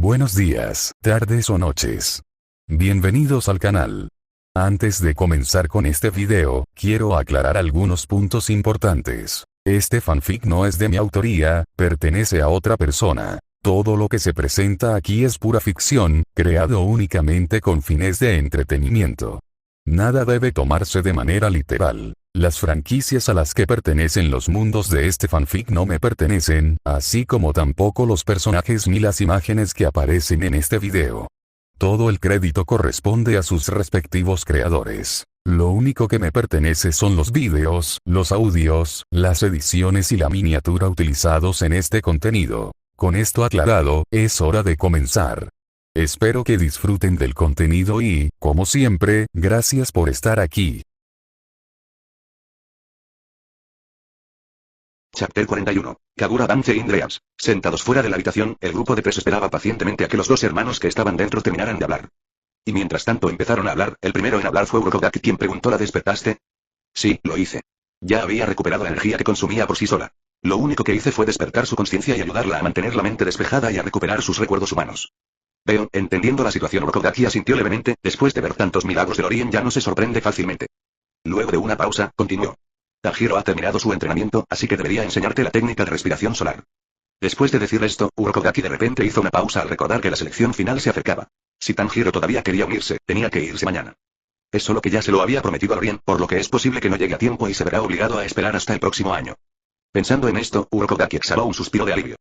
Buenos días, tardes o noches. Bienvenidos al canal. Antes de comenzar con este video, quiero aclarar algunos puntos importantes. Este fanfic no es de mi autoría, pertenece a otra persona. Todo lo que se presenta aquí es pura ficción, creado únicamente con fines de entretenimiento. Nada debe tomarse de manera literal. Las franquicias a las que pertenecen los mundos de este fanfic no me pertenecen, así como tampoco los personajes ni las imágenes que aparecen en este video. Todo el crédito corresponde a sus respectivos creadores. Lo único que me pertenece son los vídeos, los audios, las ediciones y la miniatura utilizados en este contenido. Con esto aclarado, es hora de comenzar. Espero que disfruten del contenido y, como siempre, gracias por estar aquí. Chapter 41. Kagura Dance in Dreams. Sentados fuera de la habitación, el grupo de tres esperaba pacientemente a que los dos hermanos que estaban dentro terminaran de hablar. Y mientras tanto empezaron a hablar, el primero en hablar fue Urokodaki quien preguntó: ¿la despertaste? Sí, lo hice. Ya había recuperado la energía que consumía por sí sola. Lo único que hice fue despertar su conciencia y ayudarla a mantener la mente despejada y a recuperar sus recuerdos humanos. Veo, entendiendo la situación, Urokodaki asintió levemente. Después de ver tantos milagros del Orien ya no se sorprende fácilmente. Luego de una pausa, continuó. Tanjiro ha terminado su entrenamiento, así que debería enseñarte la técnica de respiración solar. Después de decir esto, Urokodaki de repente hizo una pausa al recordar que la selección final se acercaba. Si Tanjiro todavía quería unirse, tenía que irse mañana. Es solo que ya se lo había prometido a Orien, por lo que es posible que no llegue a tiempo y se verá obligado a esperar hasta el próximo año. Pensando en esto, Urokodaki exhaló un suspiro de alivio.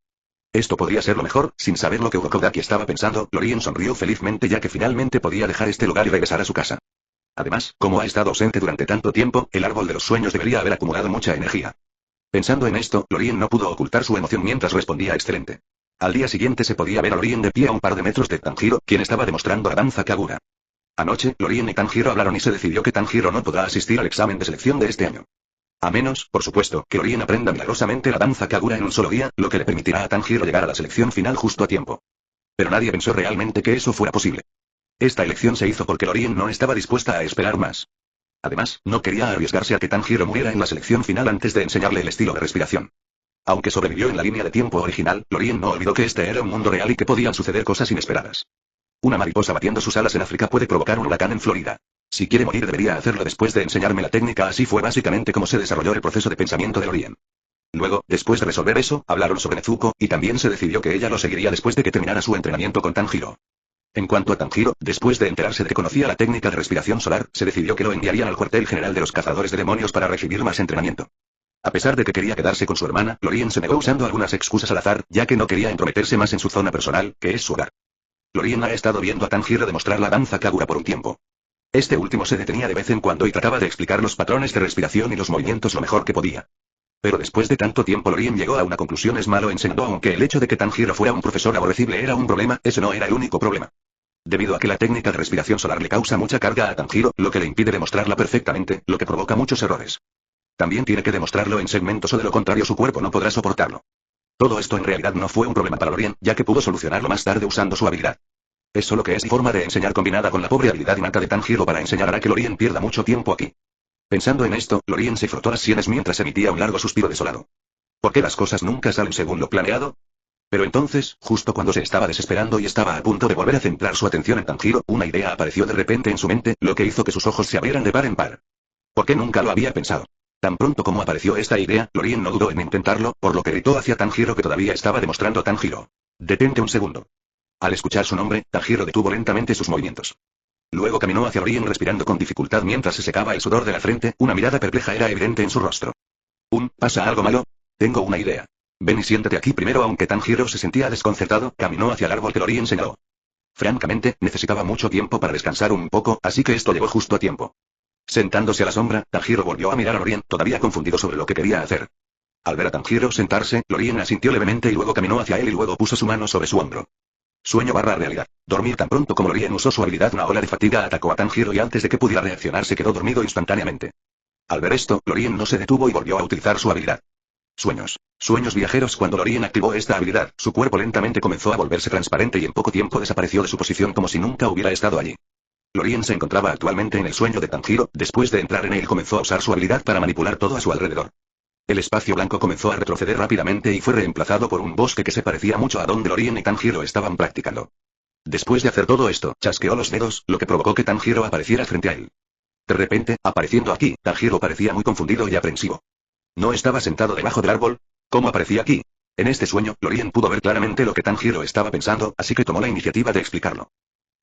Esto podría ser lo mejor. Sin saber lo que Urokodaki estaba pensando, Orien sonrió felizmente ya que finalmente podía dejar este lugar y regresar a su casa. Además, como ha estado ausente durante tanto tiempo, el árbol de los sueños debería haber acumulado mucha energía. Pensando en esto, Lorien no pudo ocultar su emoción mientras respondía excelente. Al día siguiente se podía ver a Lorien de pie a un par de metros de Tanjiro, quien estaba demostrando la danza Kagura. Anoche, Lorien y Tanjiro hablaron y se decidió que Tanjiro no podrá asistir al examen de selección de este año. A menos, por supuesto, que Lorien aprenda milagrosamente la danza Kagura en un solo día, lo que le permitirá a Tanjiro llegar a la selección final justo a tiempo. Pero nadie pensó realmente que eso fuera posible. Esta elección se hizo porque Lorien no estaba dispuesta a esperar más. Además, no quería arriesgarse a que Tanjiro muriera en la selección final antes de enseñarle el estilo de respiración. Aunque sobrevivió en la línea de tiempo original, Lorien no olvidó que este era un mundo real y que podían suceder cosas inesperadas. Una mariposa batiendo sus alas en África puede provocar un huracán en Florida. Si quiere morir debería hacerlo después de enseñarme la técnica. Así fue básicamente como se desarrolló el proceso de pensamiento de Lorien. Luego, después de resolver eso, hablaron sobre Nezuko, y también se decidió que ella lo seguiría después de que terminara su entrenamiento con Tanjiro. En cuanto a Tanjiro, después de enterarse de que conocía la técnica de respiración solar, se decidió que lo enviarían al cuartel general de los cazadores de demonios para recibir más entrenamiento. A pesar de que quería quedarse con su hermana, Lorien se negó usando algunas excusas al azar, ya que no quería entrometerse más en su zona personal, que es su hogar. Lorien ha estado viendo a Tanjiro demostrar la danza Kagura por un tiempo. Este último se detenía de vez en cuando y trataba de explicar los patrones de respiración y los movimientos lo mejor que podía. Pero después de tanto tiempo Lorien llegó a una conclusión: es malo enseñando. Aunque el hecho de que Tanjiro fuera un profesor aborrecible era un problema, ese no era el único problema. Debido a que la técnica de respiración solar le causa mucha carga a Tanjiro, lo que le impide demostrarla perfectamente, lo que provoca muchos errores. También tiene que demostrarlo en segmentos o de lo contrario su cuerpo no podrá soportarlo. Todo esto en realidad no fue un problema para Lorien, ya que pudo solucionarlo más tarde usando su habilidad. Es solo que es forma de enseñar combinada con la pobre habilidad innata de Tanjiro para enseñar hará que Lorien pierda mucho tiempo aquí. Pensando en esto, Lorien se frotó las sienes mientras emitía un largo suspiro desolado. ¿Por qué las cosas nunca salen según lo planeado? Pero entonces, justo cuando se estaba desesperando y estaba a punto de volver a centrar su atención en Tanjiro, una idea apareció de repente en su mente, lo que hizo que sus ojos se abrieran de par en par. ¿Por qué nunca lo había pensado? Tan pronto como apareció esta idea, Lorien no dudó en intentarlo, por lo que gritó hacia Tanjiro que todavía estaba demostrando. Tanjiro. Detente un segundo. Al escuchar su nombre, Tanjiro detuvo lentamente sus movimientos. Luego caminó hacia Lorien respirando con dificultad mientras se secaba el sudor de la frente. Una mirada perpleja era evidente en su rostro. ¿Pasa algo malo? Tengo una idea. Ven y siéntate aquí primero. Aunque Tanjiro se sentía desconcertado, caminó hacia el árbol que Lorien señaló. Francamente, necesitaba mucho tiempo para descansar un poco, así que esto llegó justo a tiempo. Sentándose a la sombra, Tanjiro volvió a mirar a Lorien, todavía confundido sobre lo que quería hacer. Al ver a Tanjiro sentarse, Lorien asintió levemente y luego caminó hacia él y luego puso su mano sobre su hombro. Sueño/realidad. Dormir. Tan pronto como Lorien usó su habilidad, una ola de fatiga atacó a Tanjiro y antes de que pudiera reaccionar se quedó dormido instantáneamente. Al ver esto, Lorien no se detuvo y volvió a utilizar su habilidad. Sueños. Sueños viajeros. Cuando Lorien activó esta habilidad, su cuerpo lentamente comenzó a volverse transparente y en poco tiempo desapareció de su posición como si nunca hubiera estado allí. Lorien se encontraba actualmente en el sueño de Tanjiro. Después de entrar en él comenzó a usar su habilidad para manipular todo a su alrededor. El espacio blanco comenzó a retroceder rápidamente y fue reemplazado por un bosque que se parecía mucho a donde Lorien y Tanjiro estaban practicando. Después de hacer todo esto, chasqueó los dedos, lo que provocó que Tanjiro apareciera frente a él. De repente, apareciendo aquí, Tanjiro parecía muy confundido y aprensivo. ¿No estaba sentado debajo del árbol? ¿Cómo aparecía aquí? En este sueño, Lorien pudo ver claramente lo que Tanjiro estaba pensando, así que tomó la iniciativa de explicarlo.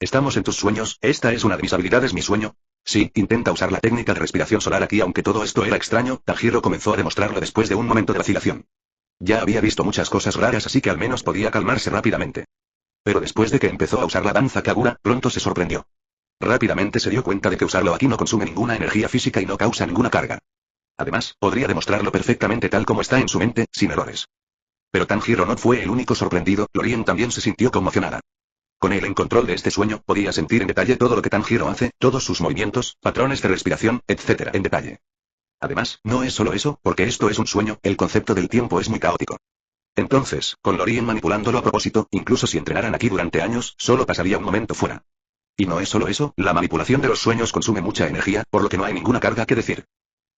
Estamos en tus sueños, esta es una de mis habilidades, mi sueño. Sí, intenta usar la técnica de respiración solar aquí, aunque todo esto era extraño, Tanjiro comenzó a demostrarlo después de un momento de vacilación. Ya había visto muchas cosas raras, así que al menos podía calmarse rápidamente. Pero después de que empezó a usar la danza Kagura, pronto se sorprendió. Rápidamente se dio cuenta de que usarlo aquí no consume ninguna energía física y no causa ninguna carga. Además, podría demostrarlo perfectamente tal como está en su mente, sin errores. Pero Tanjiro no fue el único sorprendido, Lorien también se sintió conmocionada. Con él en control de este sueño, podía sentir en detalle todo lo que Tanjiro hace, todos sus movimientos, patrones de respiración, etc. en detalle. Además, no es solo eso, porque esto es un sueño, el concepto del tiempo es muy caótico. Entonces, con Lorien manipulándolo a propósito, incluso si entrenaran aquí durante años, solo pasaría un momento fuera. Y no es solo eso, la manipulación de los sueños consume mucha energía, por lo que no hay ninguna carga que decir.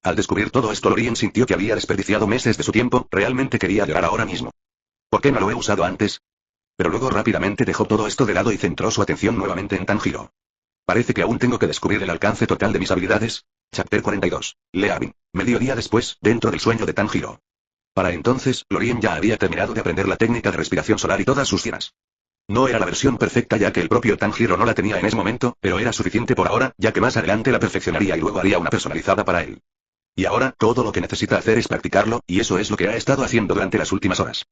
Al descubrir todo esto, Lorien sintió que había desperdiciado meses de su tiempo, realmente quería llorar ahora mismo. ¿Por qué no lo he usado antes? Pero luego rápidamente dejó todo esto de lado y centró su atención nuevamente en Tanjiro. Parece que aún tengo que descubrir el alcance total de mis habilidades. Chapter 42. Leavin. Mediodía después, dentro del sueño de Tanjiro. Para entonces, Lorien ya había terminado de aprender la técnica de respiración solar y todas sus cienas. No era la versión perfecta ya que el propio Tanjiro no la tenía en ese momento, pero era suficiente por ahora, ya que más adelante la perfeccionaría y luego haría una personalizada para él. Y ahora, todo lo que necesita hacer es practicarlo, y eso es lo que ha estado haciendo durante las últimas horas.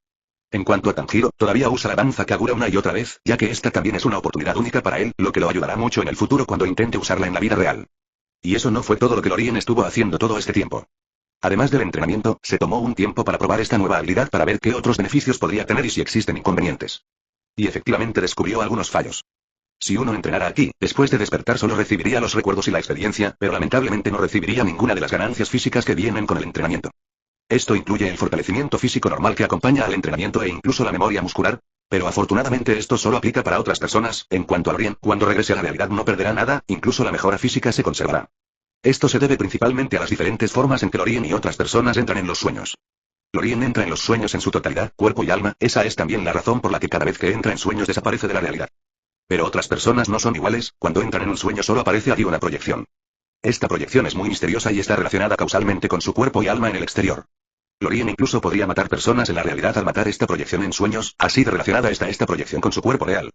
En cuanto a Tanjiro, todavía usa la danza Kagura una y otra vez, ya que esta también es una oportunidad única para él, lo que lo ayudará mucho en el futuro cuando intente usarla en la vida real. Y eso no fue todo lo que Lorien estuvo haciendo todo este tiempo. Además del entrenamiento, se tomó un tiempo para probar esta nueva habilidad para ver qué otros beneficios podría tener y si existen inconvenientes. Y efectivamente descubrió algunos fallos. Si uno entrenara aquí, después de despertar solo recibiría los recuerdos y la experiencia, pero lamentablemente no recibiría ninguna de las ganancias físicas que vienen con el entrenamiento. Esto incluye el fortalecimiento físico normal que acompaña al entrenamiento e incluso la memoria muscular, pero afortunadamente esto solo aplica para otras personas. En cuanto a Lorien, cuando regrese a la realidad no perderá nada, incluso la mejora física se conservará. Esto se debe principalmente a las diferentes formas en que Lorien y otras personas entran en los sueños. Lorien entra en los sueños en su totalidad, cuerpo y alma, esa es también la razón por la que cada vez que entra en sueños desaparece de la realidad. Pero otras personas no son iguales, cuando entran en un sueño solo aparece allí una proyección. Esta proyección es muy misteriosa y está relacionada causalmente con su cuerpo y alma en el exterior. Lorien incluso podría matar personas en la realidad al matar esta proyección en sueños, así de relacionada está esta proyección con su cuerpo real.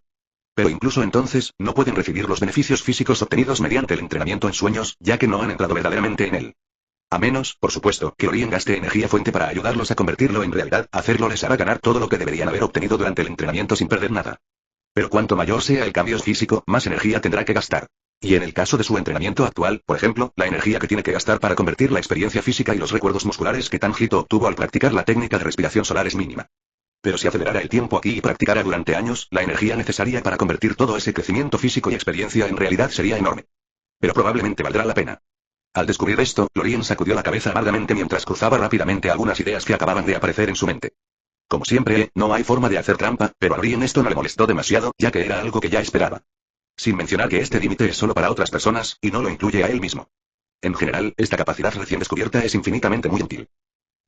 Pero incluso entonces, no pueden recibir los beneficios físicos obtenidos mediante el entrenamiento en sueños, ya que no han entrado verdaderamente en él. A menos, por supuesto, que Lorien gaste energía fuente para ayudarlos a convertirlo en realidad, hacerlo les hará ganar todo lo que deberían haber obtenido durante el entrenamiento sin perder nada. Pero cuanto mayor sea el cambio físico, más energía tendrá que gastar. Y en el caso de su entrenamiento actual, por ejemplo, la energía que tiene que gastar para convertir la experiencia física y los recuerdos musculares que Tanjiro obtuvo al practicar la técnica de respiración solar es mínima. Pero si acelerara el tiempo aquí y practicara durante años, la energía necesaria para convertir todo ese crecimiento físico y experiencia en realidad sería enorme. Pero probablemente valdrá la pena. Al descubrir esto, Lorien sacudió la cabeza amargamente mientras cruzaba rápidamente algunas ideas que acababan de aparecer en su mente. Como siempre, no hay forma de hacer trampa, pero a Lorien esto no le molestó demasiado, ya que era algo que ya esperaba. Sin mencionar que este límite es solo para otras personas, y no lo incluye a él mismo. En general, esta capacidad recién descubierta es infinitamente muy útil.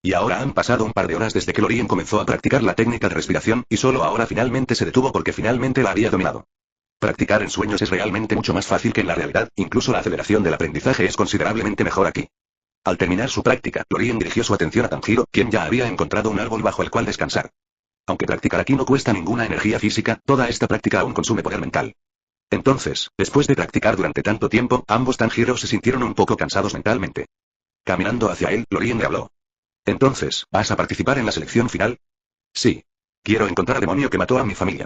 Y ahora han pasado un par de horas desde que Lorien comenzó a practicar la técnica de respiración, y solo ahora finalmente se detuvo porque finalmente la había dominado. Practicar en sueños es realmente mucho más fácil que en la realidad, incluso la aceleración del aprendizaje es considerablemente mejor aquí. Al terminar su práctica, Lorien dirigió su atención a Tanjiro, quien ya había encontrado un árbol bajo el cual descansar. Aunque practicar aquí no cuesta ninguna energía física, toda esta práctica aún consume poder mental. Entonces, después de practicar durante tanto tiempo, ambos Tanjiro se sintieron un poco cansados mentalmente. Caminando hacia él, Lorien le habló. Entonces, ¿vas a participar en la selección final? Sí. Quiero encontrar al demonio que mató a mi familia.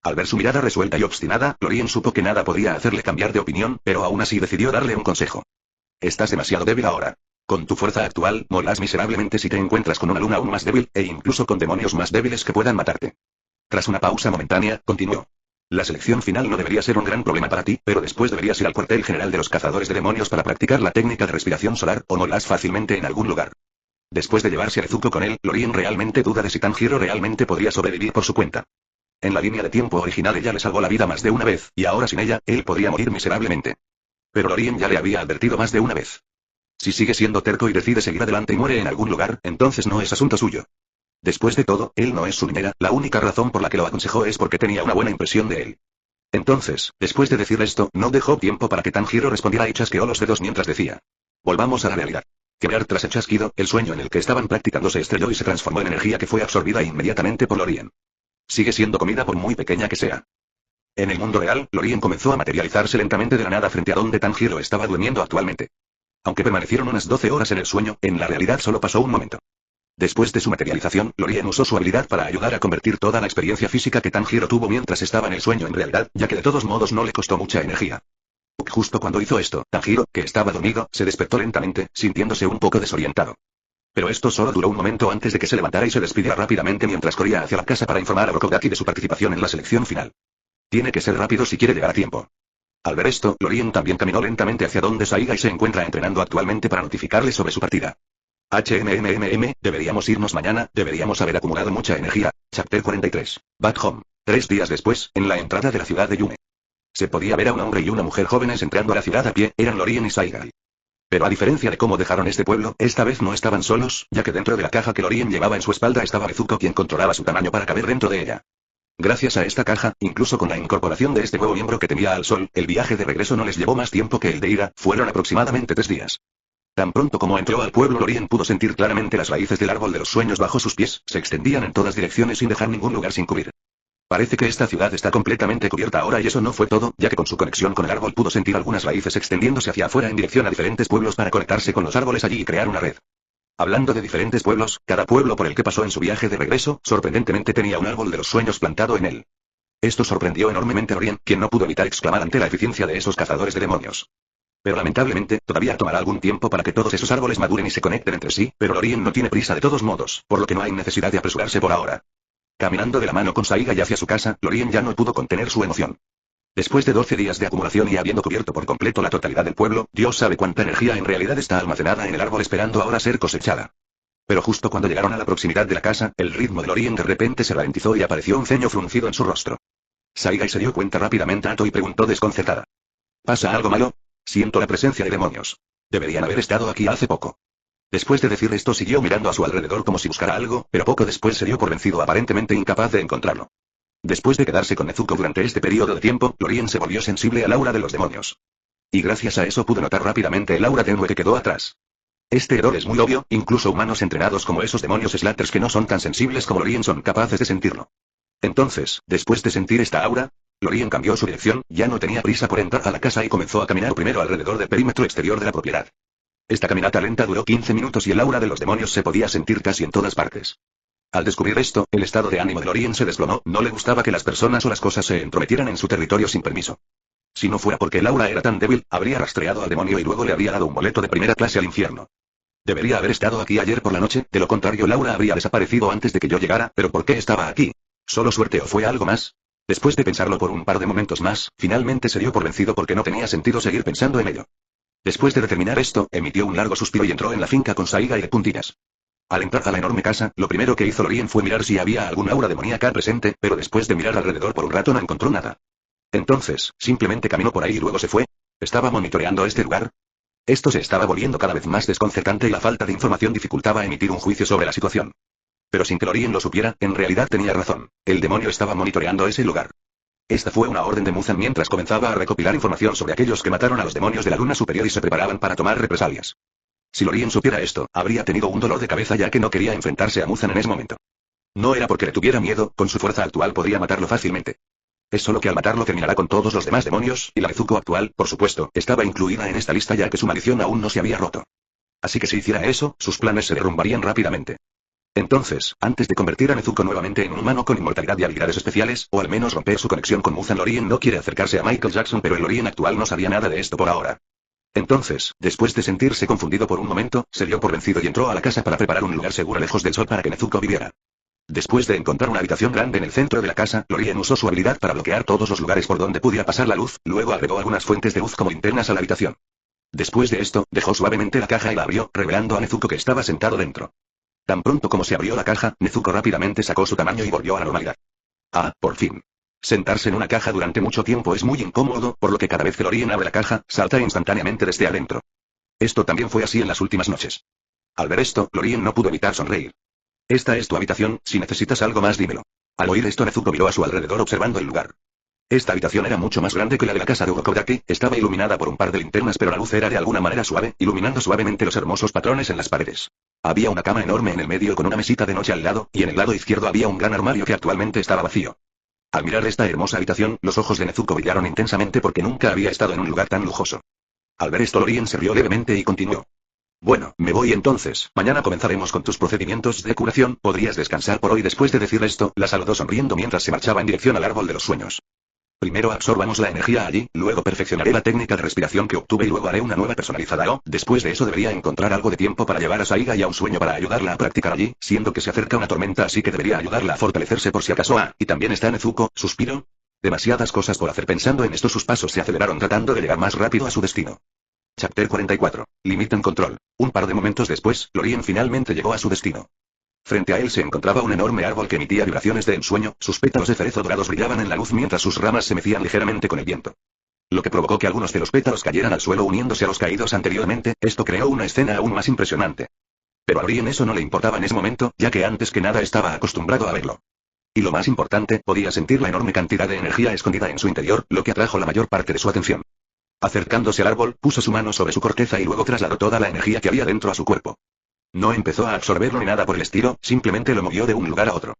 Al ver su mirada resuelta y obstinada, Lorien supo que nada podía hacerle cambiar de opinión, pero aún así decidió darle un consejo. Estás demasiado débil ahora. Con tu fuerza actual, morirás miserablemente si te encuentras con una luna aún más débil, e incluso con demonios más débiles que puedan matarte. Tras una pausa momentánea, continuó. La selección final no debería ser un gran problema para ti, pero después deberías ir al cuartel general de los cazadores de demonios para practicar la técnica de respiración solar, o morirás fácilmente en algún lugar. Después de llevarse a Nezuko con él, Lorien realmente duda de si Tanjiro realmente podría sobrevivir por su cuenta. En la línea de tiempo original ella le salvó la vida más de una vez, y ahora sin ella, él podría morir miserablemente. Pero Lorien ya le había advertido más de una vez. Si sigue siendo terco y decide seguir adelante y muere en algún lugar, entonces no es asunto suyo. Después de todo, él no es su niñera, la única razón por la que lo aconsejó es porque tenía una buena impresión de él. Entonces, después de decir esto, no dejó tiempo para que Tanjiro respondiera y chasqueó los dedos mientras decía. Volvamos a la realidad. Quebrar tras el chasquido, el sueño en el que estaban practicando se estrelló y se transformó en energía que fue absorbida inmediatamente por Lorien. Sigue siendo comida por muy pequeña que sea. En el mundo real, Lorien comenzó a materializarse lentamente de la nada frente a donde Tanjiro estaba durmiendo actualmente. Aunque permanecieron unas 12 horas en el sueño, en la realidad solo pasó un momento. Después de su materialización, Lorien usó su habilidad para ayudar a convertir toda la experiencia física que Tanjiro tuvo mientras estaba en el sueño en realidad, ya que de todos modos no le costó mucha energía. Justo cuando hizo esto, Tanjiro, que estaba dormido, se despertó lentamente, sintiéndose un poco desorientado. Pero esto solo duró un momento antes de que se levantara y se despidiera rápidamente mientras corría hacia la casa para informar a Brokogaki de su participación en la selección final. Tiene que ser rápido si quiere llegar a tiempo. Al ver esto, Lorien también caminó lentamente hacia donde Saigai se encuentra entrenando actualmente para notificarle sobre su partida. Deberíamos irnos mañana, deberíamos haber acumulado mucha energía. Chapter 43. Back home. 3 días después, en la entrada de la ciudad de Yume. Se podía ver a un hombre y una mujer jóvenes entrando a la ciudad a pie, eran Lorien y Saigai. Pero a diferencia de cómo dejaron este pueblo, esta vez no estaban solos, ya que dentro de la caja que Lorien llevaba en su espalda estaba Nezuko quien controlaba su tamaño para caber dentro de ella. Gracias a esta caja, incluso con la incorporación de este nuevo miembro que temía al sol, el viaje de regreso no les llevó más tiempo que el de ida, fueron aproximadamente 3 días. Tan pronto como entró al pueblo Lorien pudo sentir claramente las raíces del árbol de los sueños bajo sus pies, se extendían en todas direcciones sin dejar ningún lugar sin cubrir. Parece que esta ciudad está completamente cubierta ahora y eso no fue todo, ya que con su conexión con el árbol pudo sentir algunas raíces extendiéndose hacia afuera en dirección a diferentes pueblos para conectarse con los árboles allí y crear una red. Hablando de diferentes pueblos, cada pueblo por el que pasó en su viaje de regreso, sorprendentemente tenía un árbol de los sueños plantado en él. Esto sorprendió enormemente a Lorien, quien no pudo evitar exclamar ante la eficiencia de esos cazadores de demonios. Pero lamentablemente, todavía tomará algún tiempo para que todos esos árboles maduren y se conecten entre sí, pero Lorien no tiene prisa de todos modos, por lo que no hay necesidad de apresurarse por ahora. Caminando de la mano con Saigai hacia su casa, Lorien ya no pudo contener su emoción. Después de 12 días de acumulación y habiendo cubierto por completo la totalidad del pueblo, Dios sabe cuánta energía en realidad está almacenada en el árbol esperando ahora ser cosechada. Pero justo cuando llegaron a la proximidad de la casa, el ritmo de Lorien de repente se ralentizó y apareció un ceño fruncido en su rostro. Saigai se dio cuenta rápidamente y preguntó desconcertada. ¿Pasa algo malo? Siento la presencia de demonios. Deberían haber estado aquí hace poco. Después de decir esto siguió mirando a su alrededor como si buscara algo, pero poco después se dio por vencido aparentemente incapaz de encontrarlo. Después de quedarse con Nezuko durante este periodo de tiempo, Lorien se volvió sensible al aura de los demonios. Y gracias a eso pudo notar rápidamente el aura tenue que quedó atrás. Este error es muy obvio, incluso humanos entrenados como esos demonios Slatters que no son tan sensibles como Lorien son capaces de sentirlo. Entonces, después de sentir esta aura, Lorien cambió su dirección, ya no tenía prisa por entrar a la casa y comenzó a caminar primero alrededor del perímetro exterior de la propiedad. Esta caminata lenta duró 15 minutos y el aura de los demonios se podía sentir casi en todas partes. Al descubrir esto, el estado de ánimo de Lorien se desplomó, no le gustaba que las personas o las cosas se entrometieran en su territorio sin permiso. Si no fuera porque el aura era tan débil, habría rastreado al demonio y luego le habría dado un boleto de primera clase al infierno. Debería haber estado aquí ayer por la noche, de lo contrario Laura habría desaparecido antes de que yo llegara, pero ¿por qué estaba aquí? ¿Solo suerte o fue algo más? Después de pensarlo por un par de momentos más, finalmente se dio por vencido porque no tenía sentido seguir pensando en ello. Después de determinar esto, emitió un largo suspiro y entró en la finca con Saigai de puntillas. Al entrar a la enorme casa, lo primero que hizo Lorien fue mirar si había algún aura demoníaca presente, pero después de mirar alrededor por un rato no encontró nada. Entonces, simplemente caminó por ahí y luego se fue. ¿Estaba monitoreando este lugar? Esto se estaba volviendo cada vez más desconcertante y la falta de información dificultaba emitir un juicio sobre la situación. Pero sin que Lorien lo supiera, en realidad tenía razón. El demonio estaba monitoreando ese lugar. Esta fue una orden de Muzan mientras comenzaba a recopilar información sobre aquellos que mataron a los demonios de la luna superior y se preparaban para tomar represalias. Si Lorien supiera esto, habría tenido un dolor de cabeza ya que no quería enfrentarse a Muzan en ese momento. No era porque le tuviera miedo, con su fuerza actual podría matarlo fácilmente. Es solo que al matarlo terminará con todos los demás demonios, y la Nezuko actual, por supuesto, estaba incluida en esta lista ya que su maldición aún no se había roto. Así que si hiciera eso, sus planes se derrumbarían rápidamente. Entonces, antes de convertir a Nezuko nuevamente en un humano con inmortalidad y habilidades especiales, o al menos romper su conexión con Muzan, Lorien no quiere acercarse a Michael Jackson, pero el Lorien actual no sabía nada de esto por ahora. Entonces, después de sentirse confundido por un momento, se dio por vencido y entró a la casa para preparar un lugar seguro lejos del sol para que Nezuko viviera. Después de encontrar una habitación grande en el centro de la casa, Lorien usó su habilidad para bloquear todos los lugares por donde pudiera pasar la luz, luego agregó algunas fuentes de luz como linternas a la habitación. Después de esto, dejó suavemente la caja y la abrió, revelando a Nezuko que estaba sentado dentro. Tan pronto como se abrió la caja, Nezuko rápidamente sacó su tamaño y volvió a la normalidad. Ah, por fin. Sentarse en una caja durante mucho tiempo es muy incómodo, por lo que cada vez que Lorien abre la caja, salta instantáneamente desde adentro. Esto también fue así en las últimas noches. Al ver esto, Lorien no pudo evitar sonreír. Esta es tu habitación, si necesitas algo más dímelo. Al oír esto Nezuko miró a su alrededor observando el lugar. Esta habitación era mucho más grande que la de la casa de Urokodaki, estaba iluminada por un par de linternas pero la luz era de alguna manera suave, iluminando suavemente los hermosos patrones en las paredes. Había una cama enorme en el medio con una mesita de noche al lado, y en el lado izquierdo había un gran armario que actualmente estaba vacío. Al mirar esta hermosa habitación, los ojos de Nezuko brillaron intensamente porque nunca había estado en un lugar tan lujoso. Al ver esto Lorien se rió levemente y continuó. Bueno, me voy entonces, mañana comenzaremos con tus procedimientos de curación, podrías descansar por hoy. Después de decir esto, la saludó sonriendo mientras se marchaba en dirección al árbol de los sueños. Primero absorbamos la energía allí, luego perfeccionaré la técnica de respiración que obtuve y luego haré una nueva personalizada. Después de eso debería encontrar algo de tiempo para llevar a Saiga y a un sueño para ayudarla a practicar allí, siendo que se acerca una tormenta así que debería ayudarla a fortalecerse por si acaso. Y también está Nezuko, suspiro. Demasiadas cosas por hacer. Pensando en esto sus pasos se aceleraron tratando de llegar más rápido a su destino. Chapter 44. Limit en control. Un par de momentos después, Lorien finalmente llegó a su destino. Frente a él se encontraba un enorme árbol que emitía vibraciones de ensueño, sus pétalos de cerezo dorados brillaban en la luz mientras sus ramas se mecían ligeramente con el viento. Lo que provocó que algunos de los pétalos cayeran al suelo uniéndose a los caídos anteriormente, esto creó una escena aún más impresionante. Pero a Lorien eso no le importaba en ese momento, ya que antes que nada estaba acostumbrado a verlo. Y lo más importante, podía sentir la enorme cantidad de energía escondida en su interior, lo que atrajo la mayor parte de su atención. Acercándose al árbol, puso su mano sobre su corteza y luego trasladó toda la energía que había dentro a su cuerpo. No empezó a absorberlo ni nada por el estilo, simplemente lo movió de un lugar a otro.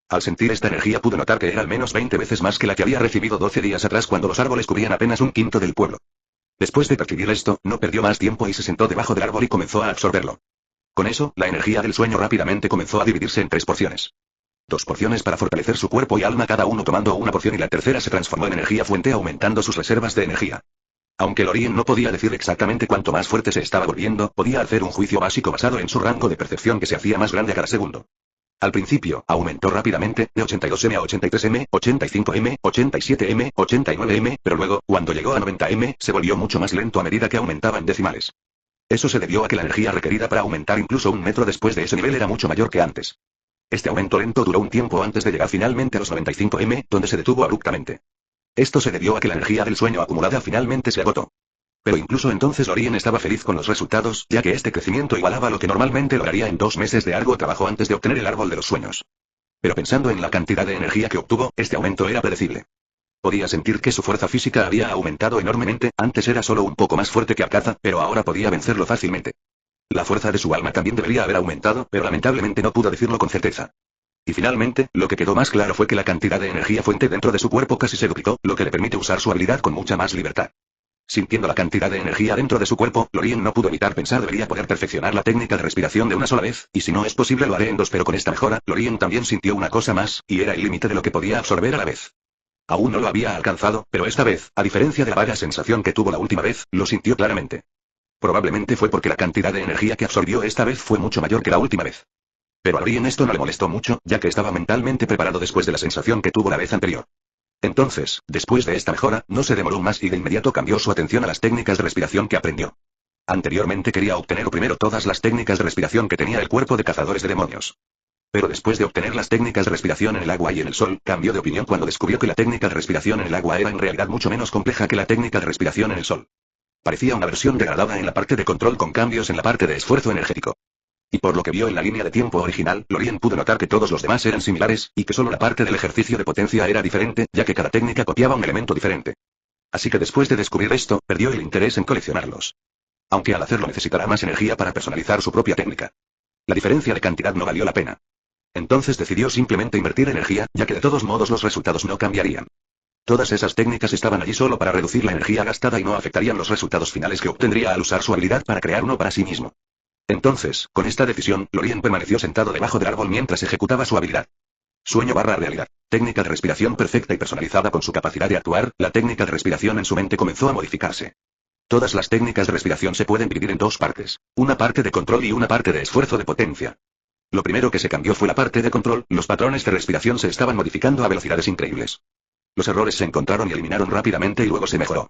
Al sentir esta energía pudo notar que era al menos 20 veces más que la que había recibido 12 días atrás cuando los árboles cubrían apenas un quinto del pueblo. Después de percibir esto, no perdió más tiempo y se sentó debajo del árbol y comenzó a absorberlo. Con eso, la energía del sueño rápidamente comenzó a dividirse en 3 porciones. 2 porciones para fortalecer su cuerpo y alma, cada uno tomando una porción, y la tercera se transformó en energía fuente aumentando sus reservas de energía. Aunque Lorien no podía decir exactamente cuánto más fuerte se estaba volviendo, podía hacer un juicio básico basado en su rango de percepción que se hacía más grande a cada segundo. Al principio, aumentó rápidamente, de 82M a 83M, 85M, 87M, 89M, pero luego, cuando llegó a 90M, se volvió mucho más lento a medida que aumentaba en decimales. Eso se debió a que la energía requerida para aumentar incluso 1 metro después de ese nivel era mucho mayor que antes. Este aumento lento duró un tiempo antes de llegar finalmente a los 95M, donde se detuvo abruptamente. Esto se debió a que la energía del sueño acumulada finalmente se agotó. Pero incluso entonces Lorien estaba feliz con los resultados, ya que este crecimiento igualaba lo que normalmente lograría en 2 meses de arduo trabajo antes de obtener el árbol de los sueños. Pero pensando en la cantidad de energía que obtuvo, este aumento era predecible. Podía sentir que su fuerza física había aumentado enormemente, antes era solo un poco más fuerte que Akaza, pero ahora podía vencerlo fácilmente. La fuerza de su alma también debería haber aumentado, pero lamentablemente no pudo decirlo con certeza. Y finalmente, lo que quedó más claro fue que la cantidad de energía fuente dentro de su cuerpo casi se duplicó, lo que le permite usar su habilidad con mucha más libertad. Sintiendo la cantidad de energía dentro de su cuerpo, Lorien no pudo evitar pensar debería poder perfeccionar la técnica de respiración de una sola vez, y si no es posible lo haré en 2, pero con esta mejora, Lorien también sintió una cosa más, y era el límite de lo que podía absorber a la vez. Aún no lo había alcanzado, pero esta vez, a diferencia de la vaga sensación que tuvo la última vez, lo sintió claramente. Probablemente fue porque la cantidad de energía que absorbió esta vez fue mucho mayor que la última vez. Pero a Lorien esto no le molestó mucho, ya que estaba mentalmente preparado después de la sensación que tuvo la vez anterior. Entonces, después de esta mejora, no se demoró más y de inmediato cambió su atención a las técnicas de respiración que aprendió. Anteriormente quería obtener primero todas las técnicas de respiración que tenía el cuerpo de cazadores de demonios. Pero después de obtener las técnicas de respiración en el agua y en el sol, cambió de opinión cuando descubrió que la técnica de respiración en el agua era en realidad mucho menos compleja que la técnica de respiración en el sol. Parecía una versión degradada en la parte de control con cambios en la parte de esfuerzo energético. Y por lo que vio en la línea de tiempo original, Lorien pudo notar que todos los demás eran similares, y que solo la parte del ejercicio de potencia era diferente, ya que cada técnica copiaba un elemento diferente. Así que después de descubrir esto, perdió el interés en coleccionarlos. Aunque al hacerlo necesitará más energía para personalizar su propia técnica. La diferencia de cantidad no valió la pena. Entonces decidió simplemente invertir energía, ya que de todos modos los resultados no cambiarían. Todas esas técnicas estaban allí solo para reducir la energía gastada y no afectarían los resultados finales que obtendría al usar su habilidad para crear uno para sí mismo. Entonces, con esta decisión, Lorien permaneció sentado debajo del árbol mientras ejecutaba su habilidad. Sueño/realidad. Técnica de respiración perfecta y personalizada con su capacidad de actuar, la técnica de respiración en su mente comenzó a modificarse. Todas las técnicas de respiración se pueden dividir en 2 partes, una parte de control y una parte de esfuerzo de potencia. Lo primero que se cambió fue la parte de control, los patrones de respiración se estaban modificando a velocidades increíbles. Los errores se encontraron y eliminaron rápidamente y luego se mejoró.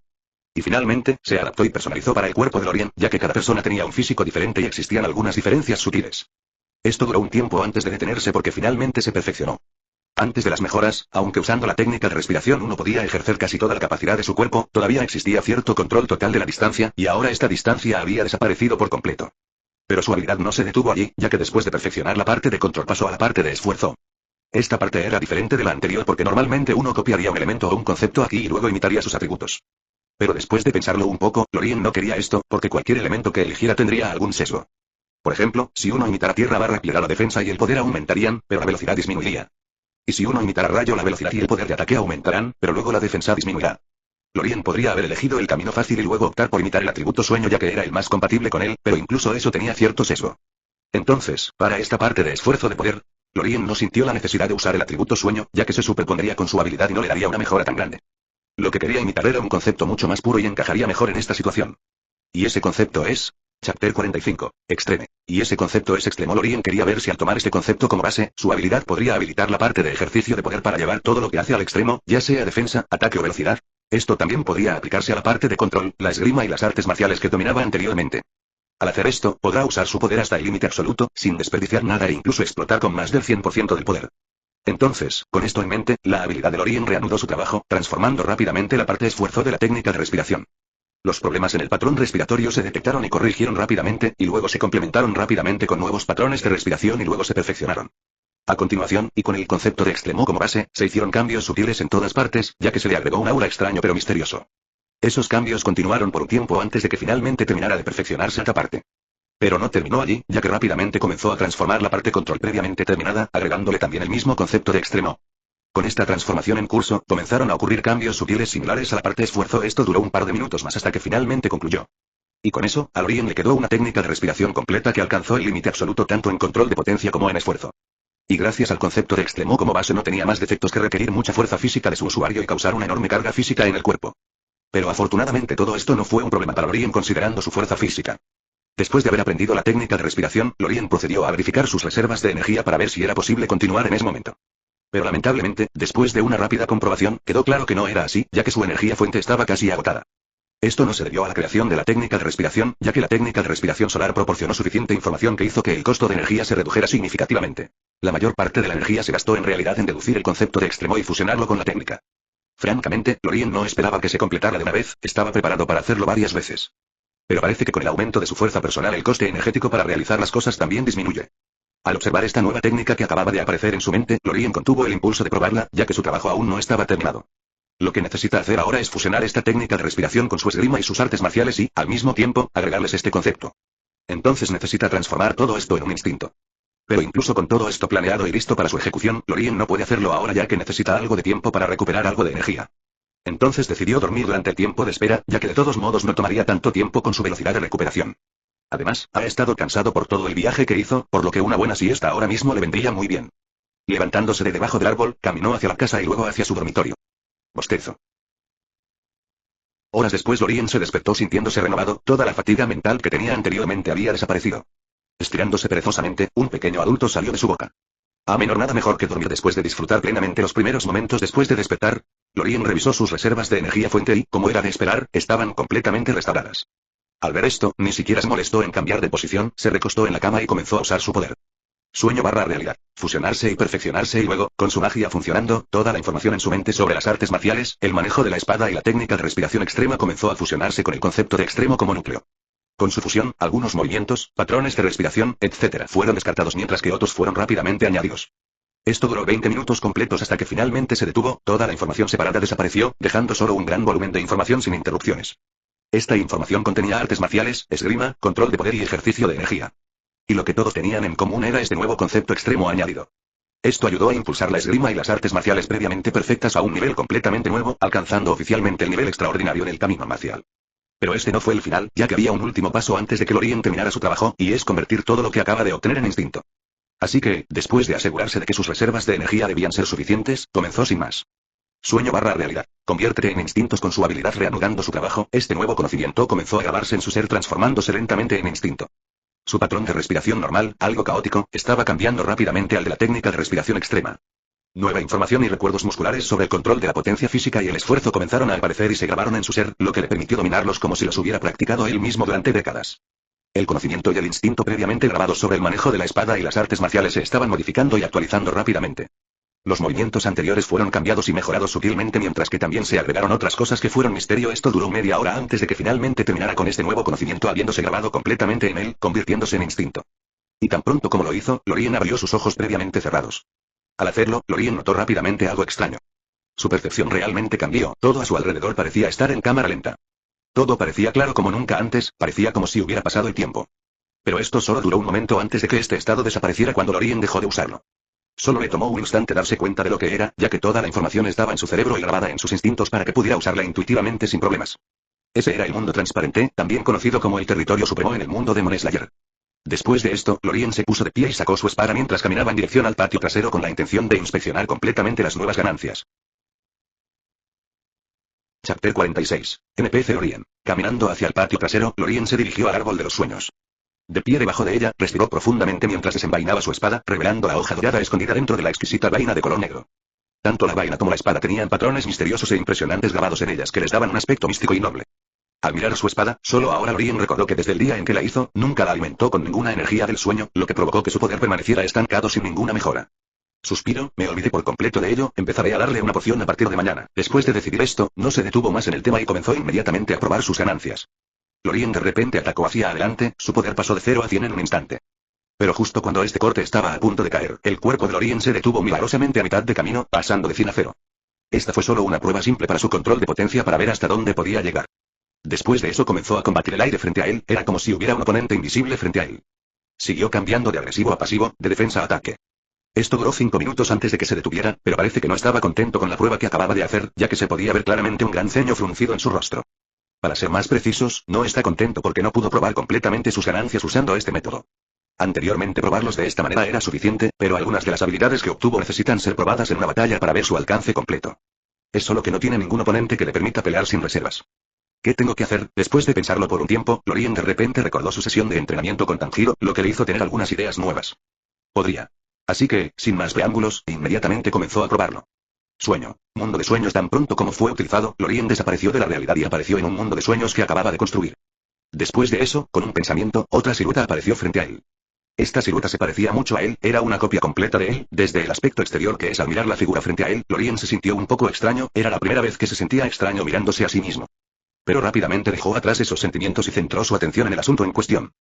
Y finalmente, se adaptó y personalizó para el cuerpo de Lorien, ya que cada persona tenía un físico diferente y existían algunas diferencias sutiles. Esto duró un tiempo antes de detenerse porque finalmente se perfeccionó. Antes de las mejoras, aunque usando la técnica de respiración uno podía ejercer casi toda la capacidad de su cuerpo, todavía existía cierto control total de la distancia, y ahora esta distancia había desaparecido por completo. Pero su habilidad no se detuvo allí, ya que después de perfeccionar la parte de control pasó a la parte de esfuerzo. Esta parte era diferente de la anterior porque normalmente uno copiaría un elemento o un concepto aquí y luego imitaría sus atributos. Pero después de pensarlo un poco, Lorien no quería esto, porque cualquier elemento que eligiera tendría algún sesgo. Por ejemplo, si uno imitara tierra la defensa y el poder aumentarían, pero la velocidad disminuiría. Y si uno imitara rayo la velocidad y el poder de ataque aumentarán, pero luego la defensa disminuirá. Lorien podría haber elegido el camino fácil y luego optar por imitar el atributo sueño ya que era el más compatible con él, pero incluso eso tenía cierto sesgo. Entonces, para esta parte de esfuerzo de poder, Lorien no sintió la necesidad de usar el atributo sueño, ya que se superpondría con su habilidad y no le daría una mejora tan grande. Lo que quería imitar era un concepto mucho más puro y encajaría mejor en esta situación. Y ese concepto es... Chapter 45. Extreme. Y ese concepto es extremo. Lorien quería ver si al tomar este concepto como base, su habilidad podría habilitar la parte de ejercicio de poder para llevar todo lo que hace al extremo, ya sea defensa, ataque o velocidad. Esto también podría aplicarse a la parte de control, la esgrima y las artes marciales que dominaba anteriormente. Al hacer esto, podrá usar su poder hasta el límite absoluto, sin desperdiciar nada e incluso explotar con más del 100% del poder. Entonces, con esto en mente, la habilidad de Lorien reanudó su trabajo, transformando rápidamente la parte de esfuerzo de la técnica de respiración. Los problemas en el patrón respiratorio se detectaron y corrigieron rápidamente, y luego se complementaron rápidamente con nuevos patrones de respiración y luego se perfeccionaron. A continuación, y con el concepto de extremo como base, se hicieron cambios sutiles en todas partes, ya que se le agregó un aura extraño pero misterioso. Esos cambios continuaron por un tiempo antes de que finalmente terminara de perfeccionarse esta parte. Pero no terminó allí, ya que rápidamente comenzó a transformar la parte control previamente terminada, agregándole también el mismo concepto de extremo. Con esta transformación en curso, comenzaron a ocurrir cambios sutiles similares a la parte esfuerzo. Esto duró un par de minutos más hasta que finalmente concluyó. Y con eso, a Lorien le quedó una técnica de respiración completa que alcanzó el límite absoluto tanto en control de potencia como en esfuerzo. Y gracias al concepto de extremo como base no tenía más defectos que requerir mucha fuerza física de su usuario y causar una enorme carga física en el cuerpo. Pero afortunadamente todo esto no fue un problema para Lorien considerando su fuerza física. Después de haber aprendido la técnica de respiración, Lorien procedió a verificar sus reservas de energía para ver si era posible continuar en ese momento. Pero lamentablemente, después de una rápida comprobación, quedó claro que no era así, ya que su energía fuente estaba casi agotada. Esto no se debió a la creación de la técnica de respiración, ya que la técnica de respiración solar proporcionó suficiente información que hizo que el costo de energía se redujera significativamente. La mayor parte de la energía se gastó en realidad en deducir el concepto de extremo y fusionarlo con la técnica. Francamente, Lorien no esperaba que se completara de una vez, estaba preparado para hacerlo varias veces. Pero parece que con el aumento de su fuerza personal el coste energético para realizar las cosas también disminuye. Al observar esta nueva técnica que acababa de aparecer en su mente, Lorien contuvo el impulso de probarla, ya que su trabajo aún no estaba terminado. Lo que necesita hacer ahora es fusionar esta técnica de respiración con su esgrima y sus artes marciales y, al mismo tiempo, agregarles este concepto. Entonces necesita transformar todo esto en un instinto. Pero incluso con todo esto planeado y listo para su ejecución, Lorien no puede hacerlo ahora ya que necesita algo de tiempo para recuperar algo de energía. Entonces decidió dormir durante el tiempo de espera, ya que de todos modos no tomaría tanto tiempo con su velocidad de recuperación. Además, ha estado cansado por todo el viaje que hizo, por lo que una buena siesta ahora mismo le vendría muy bien. Levantándose de debajo del árbol, caminó hacia la casa y luego hacia su dormitorio. Bostezo. Horas después Lorien se despertó sintiéndose renovado, toda la fatiga mental que tenía anteriormente había desaparecido. Estirándose perezosamente, un pequeño adulto salió de su boca. Nada mejor que dormir después de disfrutar plenamente los primeros momentos después de despertar. Lorien revisó sus reservas de energía fuente y, como era de esperar, estaban completamente restauradas. Al ver esto, ni siquiera se molestó en cambiar de posición, se recostó en la cama y comenzó a usar su poder. Sueño barra realidad. Fusionarse y perfeccionarse y luego, con su magia funcionando, toda la información en su mente sobre las artes marciales, el manejo de la espada y la técnica de respiración extrema comenzó a fusionarse con el concepto de extremo como núcleo. Con su fusión, algunos movimientos, patrones de respiración, etc. fueron descartados mientras que otros fueron rápidamente añadidos. Esto duró 20 minutos completos hasta que finalmente se detuvo, toda la información separada desapareció, dejando solo un gran volumen de información sin interrupciones. Esta información contenía artes marciales, esgrima, control de poder y ejercicio de energía. Y lo que todos tenían en común era este nuevo concepto extremo añadido. Esto ayudó a impulsar la esgrima y las artes marciales previamente perfectas a un nivel completamente nuevo, alcanzando oficialmente el nivel extraordinario en el camino marcial. Pero este no fue el final, ya que había un último paso antes de que Lorien terminara su trabajo, y es convertir todo lo que acaba de obtener en instinto. Así que, después de asegurarse de que sus reservas de energía debían ser suficientes, comenzó sin más. Sueño barra realidad. Conviértete en instintos con su habilidad reanudando su trabajo. Este nuevo conocimiento comenzó a grabarse en su ser transformándose lentamente en instinto. Su patrón de respiración normal, algo caótico, estaba cambiando rápidamente al de la técnica de respiración extrema. Nueva información y recuerdos musculares sobre el control de la potencia física y el esfuerzo comenzaron a aparecer y se grabaron en su ser, lo que le permitió dominarlos como si los hubiera practicado él mismo durante décadas. El conocimiento y el instinto previamente grabados sobre el manejo de la espada y las artes marciales se estaban modificando y actualizando rápidamente. Los movimientos anteriores fueron cambiados y mejorados sutilmente mientras que también se agregaron otras cosas que fueron misterio. Esto duró media hora antes de que finalmente terminara con este nuevo conocimiento habiéndose grabado completamente en él, convirtiéndose en instinto. Y tan pronto como lo hizo, Lorien abrió sus ojos previamente cerrados. Al hacerlo, Lorien notó rápidamente algo extraño. Su percepción realmente cambió, todo a su alrededor parecía estar en cámara lenta. Todo parecía claro como nunca antes, parecía como si hubiera pasado el tiempo. Pero esto solo duró un momento antes de que este estado desapareciera cuando Lorien dejó de usarlo. Solo le tomó un instante darse cuenta de lo que era, ya que toda la información estaba en su cerebro y grabada en sus instintos para que pudiera usarla intuitivamente sin problemas. Ese era el mundo transparente, también conocido como el territorio supremo en el mundo de Demon Slayer. Después de esto, Lorien se puso de pie y sacó su espada mientras caminaba en dirección al patio trasero con la intención de inspeccionar completamente las nuevas ganancias. Chapter 46. NPC Lorien. Caminando hacia el patio trasero, Lorien se dirigió al árbol de los sueños. De pie debajo de ella, respiró profundamente mientras desenvainaba su espada, revelando la hoja dorada escondida dentro de la exquisita vaina de color negro. Tanto la vaina como la espada tenían patrones misteriosos e impresionantes grabados en ellas que les daban un aspecto místico y noble. Al mirar su espada, solo ahora Lorien recordó que desde el día en que la hizo, nunca la alimentó con ninguna energía del sueño, lo que provocó que su poder permaneciera estancado sin ninguna mejora. Suspiro, me olvidé por completo de ello, empezaré a darle una poción a partir de mañana. Después de decidir esto, no se detuvo más en el tema y comenzó inmediatamente a probar sus ganancias. Lorien de repente atacó hacia adelante, su poder pasó de 0 a 100 en un instante. Pero justo cuando este corte estaba a punto de caer, el cuerpo de Lorien se detuvo milagrosamente a mitad de camino, pasando de 100 a 0. Esta fue solo una prueba simple para su control de potencia para ver hasta dónde podía llegar. Después de eso comenzó a combatir el aire frente a él, era como si hubiera un oponente invisible frente a él. Siguió cambiando de agresivo a pasivo, de defensa a ataque. Esto duró 5 minutos antes de que se detuviera, pero parece que no estaba contento con la prueba que acababa de hacer, ya que se podía ver claramente un gran ceño fruncido en su rostro. Para ser más precisos, no está contento porque no pudo probar completamente sus ganancias usando este método. Anteriormente probarlos de esta manera era suficiente, pero algunas de las habilidades que obtuvo necesitan ser probadas en una batalla para ver su alcance completo. Es solo que no tiene ningún oponente que le permita pelear sin reservas. ¿Qué tengo que hacer? Después de pensarlo por un tiempo, Lorien de repente recordó su sesión de entrenamiento con Tanjiro, lo que le hizo tener algunas ideas nuevas. Podría. Así que, sin más preámbulos, inmediatamente comenzó a probarlo. Sueño. Mundo de sueños. Tan pronto como fue utilizado, Lorien desapareció de la realidad y apareció en un mundo de sueños que acababa de construir. Después de eso, con un pensamiento, otra silueta apareció frente a él. Esta silueta se parecía mucho a él, era una copia completa de él, desde el aspecto exterior que es al mirar la figura frente a él, Lorien se sintió un poco extraño, era la primera vez que se sentía extraño mirándose a sí mismo. Pero rápidamente dejó atrás esos sentimientos y centró su atención en el asunto en cuestión.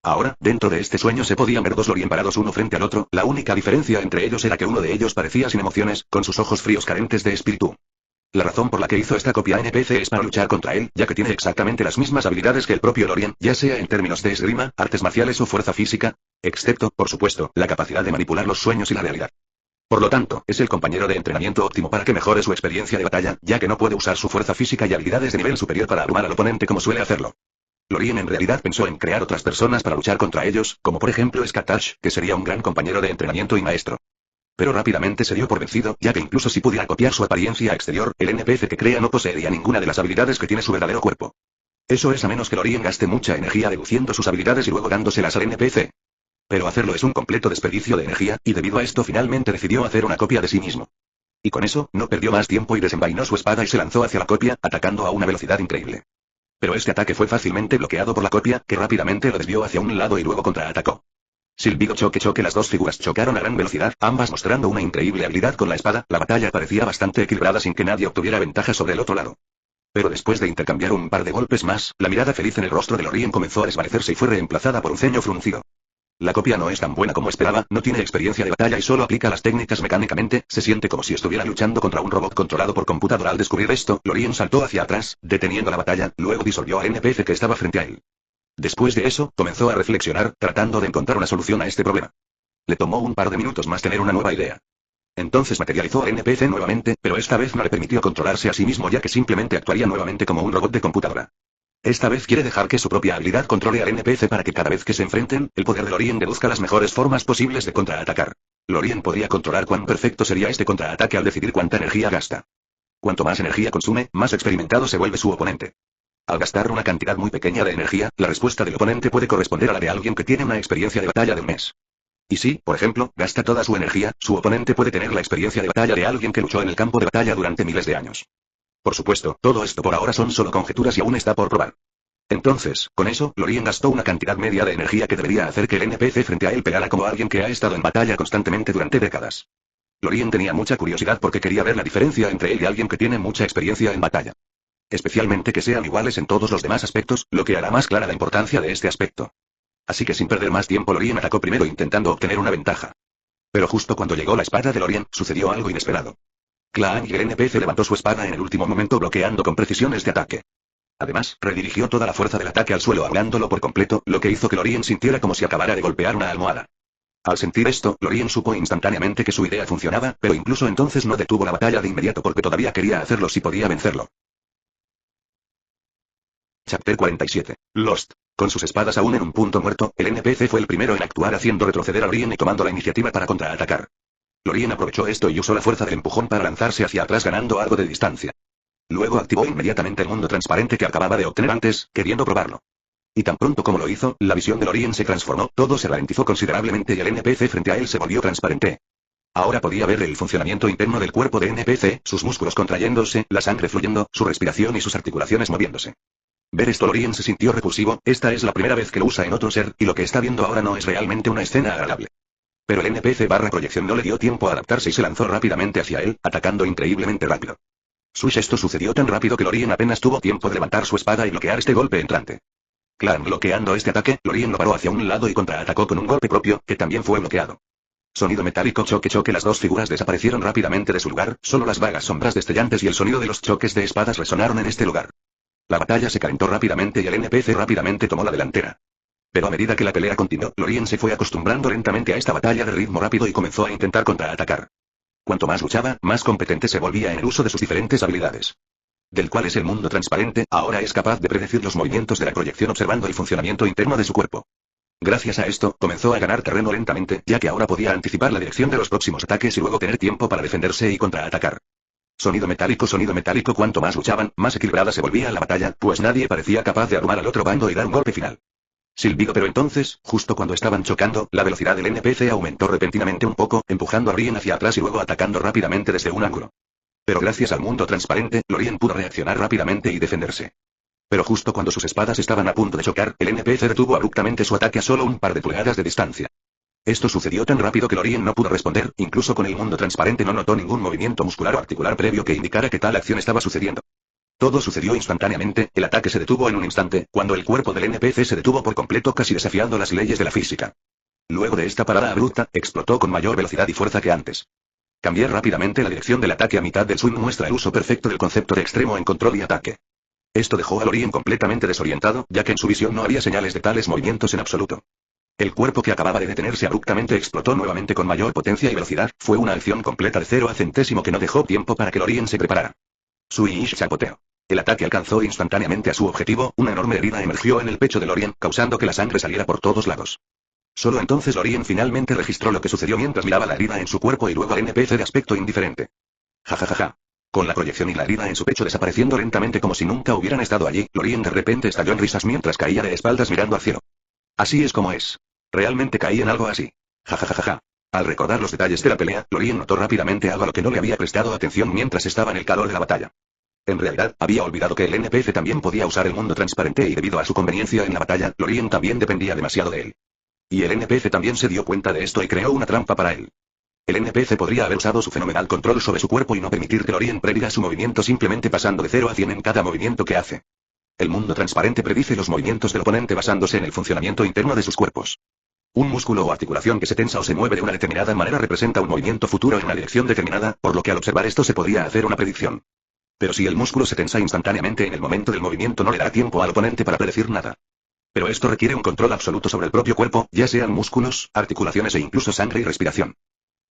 Ahora, dentro de este sueño se podían ver dos Lorien parados uno frente al otro, la única diferencia entre ellos era que uno de ellos parecía sin emociones, con sus ojos fríos carentes de espíritu. La razón por la que hizo esta copia NPC es para luchar contra él, ya que tiene exactamente las mismas habilidades que el propio Lorien, ya sea en términos de esgrima, artes marciales o fuerza física, excepto, por supuesto, la capacidad de manipular los sueños y la realidad. Por lo tanto, es el compañero de entrenamiento óptimo para que mejore su experiencia de batalla, ya que no puede usar su fuerza física y habilidades de nivel superior para abrumar al oponente como suele hacerlo. Lorien en realidad pensó en crear otras personas para luchar contra ellos, como por ejemplo Skatash, que sería un gran compañero de entrenamiento y maestro. Pero rápidamente se dio por vencido, ya que incluso si pudiera copiar su apariencia exterior, el NPC que crea no poseería ninguna de las habilidades que tiene su verdadero cuerpo. Eso es a menos que Lorien gaste mucha energía deduciendo sus habilidades y luego dándoselas al NPC. Pero hacerlo es un completo desperdicio de energía, y debido a esto finalmente decidió hacer una copia de sí mismo. Y con eso, no perdió más tiempo y desenvainó su espada y se lanzó hacia la copia, atacando a una velocidad increíble. Pero este ataque fue fácilmente bloqueado por la copia, que rápidamente lo desvió hacia un lado y luego contraatacó. Silbido choque, las dos figuras chocaron a gran velocidad, ambas mostrando una increíble habilidad con la espada, la batalla parecía bastante equilibrada sin que nadie obtuviera ventaja sobre el otro lado. Pero después de intercambiar un par de golpes más, la mirada feliz en el rostro de Lorien comenzó a desvanecerse y fue reemplazada por un ceño fruncido. La copia no es tan buena como esperaba, no tiene experiencia de batalla y solo aplica las técnicas mecánicamente, se siente como si estuviera luchando contra un robot controlado por computadora. Al descubrir esto, Lorien saltó hacia atrás, deteniendo la batalla, luego disolvió al NPC que estaba frente a él. Después de eso, comenzó a reflexionar, tratando de encontrar una solución a este problema. Le tomó un par de minutos más tener una nueva idea. Entonces materializó al NPC nuevamente, pero esta vez no le permitió controlarse a sí mismo ya que simplemente actuaría nuevamente como un robot de computadora. Esta vez quiere dejar que su propia habilidad controle al NPC para que cada vez que se enfrenten, el poder de Lorien deduzca las mejores formas posibles de contraatacar. Lorien podría controlar cuán perfecto sería este contraataque al decidir cuánta energía gasta. Cuanto más energía consume, más experimentado se vuelve su oponente. Al gastar una cantidad muy pequeña de energía, la respuesta del oponente puede corresponder a la de alguien que tiene una experiencia de batalla de un mes. Y si, por ejemplo, gasta toda su energía, su oponente puede tener la experiencia de batalla de alguien que luchó en el campo de batalla durante miles de años. Por supuesto, todo esto por ahora son solo conjeturas y aún está por probar. Entonces, con eso, Lorien gastó una cantidad media de energía que debería hacer que el NPC frente a él peleara como alguien que ha estado en batalla constantemente durante décadas. Lorien tenía mucha curiosidad porque quería ver la diferencia entre él y alguien que tiene mucha experiencia en batalla. Especialmente que sean iguales en todos los demás aspectos, lo que hará más clara la importancia de este aspecto. Así que sin perder más tiempo Lorien atacó primero intentando obtener una ventaja. Pero justo cuando llegó la espada de Lorien, sucedió algo inesperado. Clan y el NPC levantó su espada en el último momento bloqueando con precisión este ataque. Además, redirigió toda la fuerza del ataque al suelo ahogándolo por completo, lo que hizo que Lorien sintiera como si acabara de golpear una almohada. Al sentir esto, Lorien supo instantáneamente que su idea funcionaba, pero incluso entonces no detuvo la batalla de inmediato porque todavía quería hacerlo si podía vencerlo. Chapter 47. Lost. Con sus espadas aún en un punto muerto, el NPC fue el primero en actuar haciendo retroceder a Lorien y tomando la iniciativa para contraatacar. Lorien aprovechó esto y usó la fuerza del empujón para lanzarse hacia atrás ganando algo de distancia. Luego activó inmediatamente el mundo transparente que acababa de obtener antes, queriendo probarlo. Y tan pronto como lo hizo, la visión de Lorien se transformó, todo se ralentizó considerablemente y el NPC frente a él se volvió transparente. Ahora podía ver el funcionamiento interno del cuerpo de NPC, sus músculos contrayéndose, la sangre fluyendo, su respiración y sus articulaciones moviéndose. Ver esto Lorien se sintió repulsivo, esta es la primera vez que lo usa en otro ser, y lo que está viendo ahora no es realmente una escena agradable. Pero el NPC/proyección no le dio tiempo a adaptarse y se lanzó rápidamente hacia él, atacando increíblemente rápido. Swish, esto sucedió tan rápido que Lorien apenas tuvo tiempo de levantar su espada y bloquear este golpe entrante. Clan bloqueando este ataque, Lorien lo paró hacia un lado y contraatacó con un golpe propio, que también fue bloqueado. Sonido metálico choque choque, las dos figuras desaparecieron rápidamente de su lugar, solo las vagas sombras destellantes y el sonido de los choques de espadas resonaron en este lugar. La batalla se calentó rápidamente y el NPC rápidamente tomó la delantera. Pero a medida que la pelea continuó, Lorien se fue acostumbrando lentamente a esta batalla de ritmo rápido y comenzó a intentar contraatacar. Cuanto más luchaba, más competente se volvía en el uso de sus diferentes habilidades. Del cual es el mundo transparente, ahora es capaz de predecir los movimientos de la proyección observando el funcionamiento interno de su cuerpo. Gracias a esto, comenzó a ganar terreno lentamente, ya que ahora podía anticipar la dirección de los próximos ataques y luego tener tiempo para defenderse y contraatacar. Sonido metálico, cuanto más luchaban, más equilibrada se volvía la batalla, pues nadie parecía capaz de abrumar al otro bando y dar un golpe final. Silbido, pero entonces, justo cuando estaban chocando, la velocidad del NPC aumentó repentinamente un poco, empujando a Lorien hacia atrás y luego atacando rápidamente desde un ángulo. Pero gracias al mundo transparente, Lorien pudo reaccionar rápidamente y defenderse. Pero justo cuando sus espadas estaban a punto de chocar, el NPC detuvo abruptamente su ataque a solo un par de pulgadas de distancia. Esto sucedió tan rápido que Lorien no pudo responder, incluso con el mundo transparente no notó ningún movimiento muscular o articular previo que indicara que tal acción estaba sucediendo. Todo sucedió instantáneamente, el ataque se detuvo en un instante, cuando el cuerpo del NPC se detuvo por completo casi desafiando las leyes de la física. Luego de esta parada abrupta, explotó con mayor velocidad y fuerza que antes. Cambiar rápidamente la dirección del ataque a mitad del swing muestra el uso perfecto del concepto de extremo en control y ataque. Esto dejó a Lorien completamente desorientado, ya que en su visión no había señales de tales movimientos en absoluto. El cuerpo que acababa de detenerse abruptamente explotó nuevamente con mayor potencia y velocidad, fue una acción completa de 0 a centésimo que no dejó tiempo para que Lorien se preparara. Swish chapoteo. El ataque alcanzó instantáneamente a su objetivo, una enorme herida emergió en el pecho de Lorien, causando que la sangre saliera por todos lados. Solo entonces Lorien finalmente registró lo que sucedió mientras miraba la herida en su cuerpo y luego al NPC de aspecto indiferente. Jajajaja. Con la proyección y la herida en su pecho desapareciendo lentamente como si nunca hubieran estado allí, Lorien de repente estalló en risas mientras caía de espaldas mirando al cielo. Así es como es. Realmente caí en algo así. Jajajaja. Al recordar los detalles de la pelea, Lorien notó rápidamente algo a lo que no le había prestado atención mientras estaba en el calor de la batalla. En realidad, había olvidado que el NPC también podía usar el mundo transparente y debido a su conveniencia en la batalla, Lorien también dependía demasiado de él. Y el NPC también se dio cuenta de esto y creó una trampa para él. El NPC podría haber usado su fenomenal control sobre su cuerpo y no permitir que Lorien prediga su movimiento simplemente pasando de 0 a 100 en cada movimiento que hace. El mundo transparente predice los movimientos del oponente basándose en el funcionamiento interno de sus cuerpos. Un músculo o articulación que se tensa o se mueve de una determinada manera representa un movimiento futuro en una dirección determinada, por lo que al observar esto se podría hacer una predicción. Pero si el músculo se tensa instantáneamente en el momento del movimiento no le da tiempo al oponente para predecir nada. Pero esto requiere un control absoluto sobre el propio cuerpo, ya sean músculos, articulaciones e incluso sangre y respiración.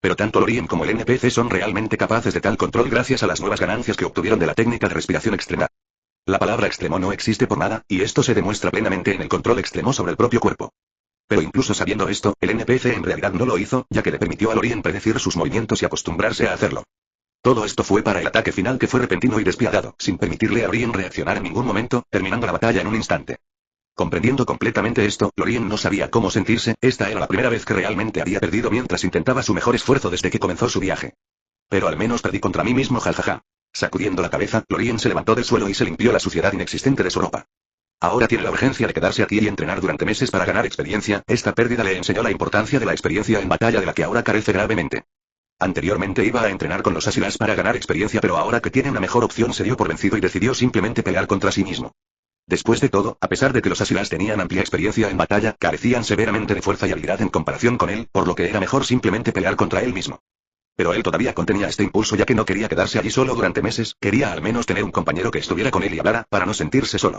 Pero tanto Lorien como el NPC son realmente capaces de tal control gracias a las nuevas ganancias que obtuvieron de la técnica de respiración extrema. La palabra extremo no existe por nada, y esto se demuestra plenamente en el control extremo sobre el propio cuerpo. Pero incluso sabiendo esto, el NPC en realidad no lo hizo, ya que le permitió a Lorien predecir sus movimientos y acostumbrarse a hacerlo. Todo esto fue para el ataque final que fue repentino y despiadado, sin permitirle a Lorien reaccionar en ningún momento, terminando la batalla en un instante. Comprendiendo completamente esto, Lorien no sabía cómo sentirse, esta era la primera vez que realmente había perdido mientras intentaba su mejor esfuerzo desde que comenzó su viaje. Pero al menos perdí contra mí mismo, jajaja. Sacudiendo la cabeza, Lorien se levantó del suelo y se limpió la suciedad inexistente de su ropa. Ahora tiene la urgencia de quedarse aquí y entrenar durante meses para ganar experiencia, esta pérdida le enseñó la importancia de la experiencia en batalla de la que ahora carece gravemente. Anteriormente iba a entrenar con los Asilas para ganar experiencia, pero ahora que tiene una mejor opción se dio por vencido y decidió simplemente pelear contra sí mismo. Después de todo, a pesar de que los Asilas tenían amplia experiencia en batalla, carecían severamente de fuerza y habilidad en comparación con él, por lo que era mejor simplemente pelear contra él mismo. Pero él todavía contenía este impulso ya que no quería quedarse allí solo durante meses, quería al menos tener un compañero que estuviera con él y hablara, para no sentirse solo.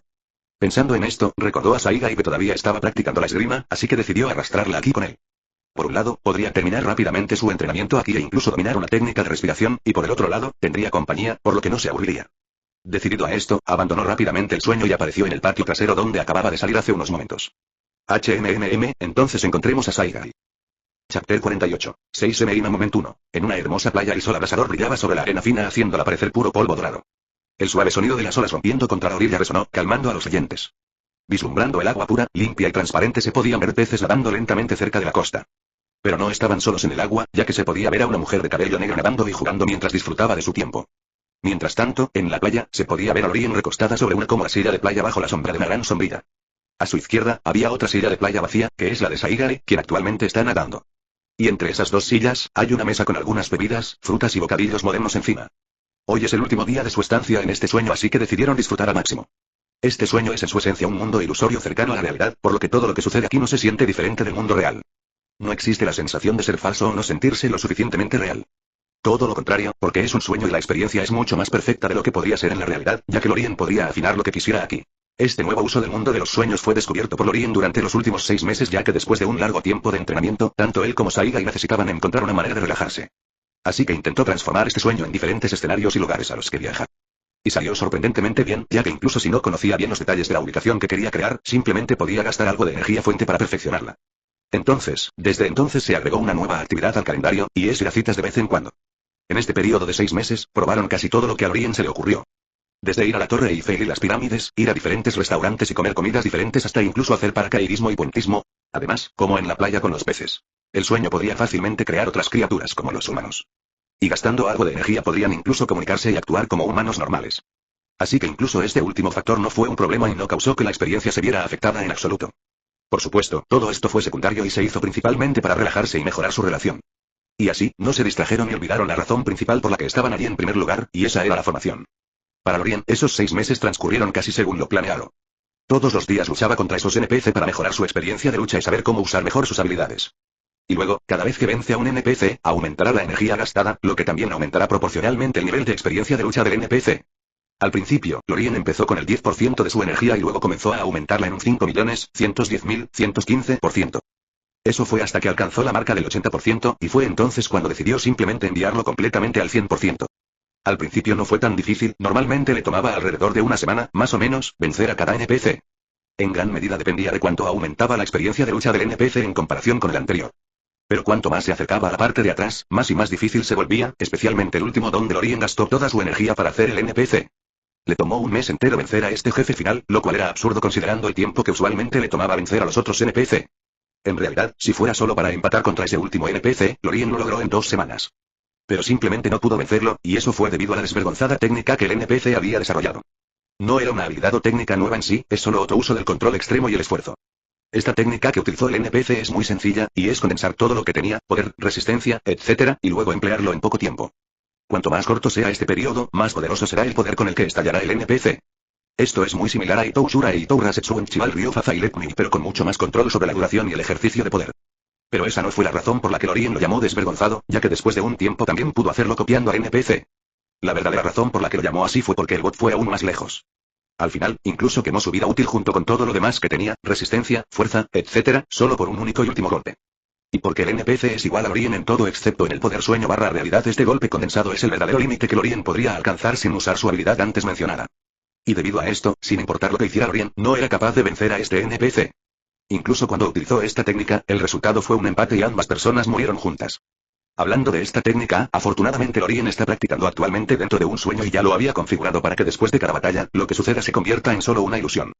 Pensando en esto, recordó a Saiga y que todavía estaba practicando la esgrima, así que decidió arrastrarla aquí con él. Por un lado, podría terminar rápidamente su entrenamiento aquí e incluso dominar una técnica de respiración, y por el otro lado, tendría compañía, por lo que no se aburriría. Decidido a esto, abandonó rápidamente el sueño y apareció en el patio trasero donde acababa de salir hace unos momentos. Entonces encontremos a Saiga. Chapter 48. 6 Moment 1. En una hermosa playa el sol abrasador brillaba sobre la arena fina haciéndola parecer puro polvo dorado. El suave sonido de las olas rompiendo contra la orilla resonó, calmando a los oyentes. Vislumbrando el agua pura, limpia y transparente se podían ver peces nadando lentamente cerca de la costa. Pero no estaban solos en el agua, ya que se podía ver a una mujer de cabello negro nadando y jugando mientras disfrutaba de su tiempo. Mientras tanto, en la playa, se podía ver a Lorien recostada sobre una cómoda silla de playa bajo la sombra de una gran sombrilla. A su izquierda, había otra silla de playa vacía, que es la de Saiga, quien actualmente está nadando. Y entre esas dos sillas, hay una mesa con algunas bebidas, frutas y bocadillos modernos encima. Hoy es el último día de su estancia en este sueño, así que decidieron disfrutar al máximo. Este sueño es en su esencia un mundo ilusorio cercano a la realidad, por lo que todo lo que sucede aquí no se siente diferente del mundo real. No existe la sensación de ser falso o no sentirse lo suficientemente real. Todo lo contrario, porque es un sueño y la experiencia es mucho más perfecta de lo que podría ser en la realidad, ya que Lorien podría afinar lo que quisiera aquí. Este nuevo uso del mundo de los sueños fue descubierto por Lorien durante los últimos 6 meses, ya que después de un largo tiempo de entrenamiento, tanto él como Saiga necesitaban encontrar una manera de relajarse. Así que intentó transformar este sueño en diferentes escenarios y lugares a los que viajar. Y salió sorprendentemente bien, ya que incluso si no conocía bien los detalles de la ubicación que quería crear, simplemente podía gastar algo de energía fuente para perfeccionarla. Desde entonces se agregó una nueva actividad al calendario, y es ir a citas de vez en cuando. En este periodo de 6 meses, probaron casi todo lo que a Lorien se le ocurrió. Desde ir a la Torre Eiffel y las pirámides, ir a diferentes restaurantes y comer comidas diferentes hasta incluso hacer paracaidismo y puentismo. Además, como en la playa con los peces. El sueño podría fácilmente crear otras criaturas como los humanos. Y gastando algo de energía podrían incluso comunicarse y actuar como humanos normales. Así que incluso este último factor no fue un problema y no causó que la experiencia se viera afectada en absoluto. Por supuesto, todo esto fue secundario y se hizo principalmente para relajarse y mejorar su relación. Y así, no se distrajeron y olvidaron la razón principal por la que estaban allí en primer lugar, y esa era la formación. Para Lorien, esos 6 meses transcurrieron casi según lo planeado. Todos los días luchaba contra esos NPC para mejorar su experiencia de lucha y saber cómo usar mejor sus habilidades. Y luego, cada vez que vence a un NPC, aumentará la energía gastada, lo que también aumentará proporcionalmente el nivel de experiencia de lucha del NPC. Al principio, Lorien empezó con el 10% de su energía y luego comenzó a aumentarla en un 5.110.115%. Eso fue hasta que alcanzó la marca del 80%, y fue entonces cuando decidió simplemente enviarlo completamente al 100%. Al principio no fue tan difícil, normalmente le tomaba alrededor de una semana, más o menos, vencer a cada NPC. En gran medida dependía de cuánto aumentaba la experiencia de lucha del NPC en comparación con el anterior. Pero cuanto más se acercaba a la parte de atrás, más y más difícil se volvía, especialmente el último donde Lorien gastó toda su energía para hacer el NPC. Le tomó un mes entero vencer a este jefe final, lo cual era absurdo considerando el tiempo que usualmente le tomaba vencer a los otros NPC. En realidad, si fuera solo para empatar contra ese último NPC, Lorien lo logró en 2 semanas. Pero simplemente no pudo vencerlo, y eso fue debido a la desvergonzada técnica que el NPC había desarrollado. No era una habilidad o técnica nueva en sí, es solo otro uso del control extremo y el esfuerzo. Esta técnica que utilizó el NPC es muy sencilla, y es condensar todo lo que tenía, poder, resistencia, etc., y luego emplearlo en poco tiempo. Cuanto más corto sea este periodo, más poderoso será el poder con el que estallará el NPC. Esto es muy similar a Itou Shura e Itou Rasetsu en Chival Ryo Faza y Let Me, pero con mucho más control sobre la duración y el ejercicio de poder. Pero esa no fue la razón por la que Lorien lo llamó desvergonzado, ya que después de un tiempo también pudo hacerlo copiando al NPC. La verdadera razón por la que lo llamó así fue porque el bot fue aún más lejos. Al final, incluso quemó su vida útil junto con todo lo demás que tenía, resistencia, fuerza, etc., solo por un único y último golpe. Y porque el NPC es igual a Lorien en todo excepto en el poder sueño barra realidad, este golpe condensado es el verdadero límite que Lorien podría alcanzar sin usar su habilidad antes mencionada. Y debido a esto, sin importar lo que hiciera Lorien, no era capaz de vencer a este NPC. Incluso cuando utilizó esta técnica, el resultado fue un empate y ambas personas murieron juntas. Hablando de esta técnica, afortunadamente Lorien está practicando actualmente dentro de un sueño y ya lo había configurado para que después de cada batalla, lo que suceda se convierta en solo una ilusión.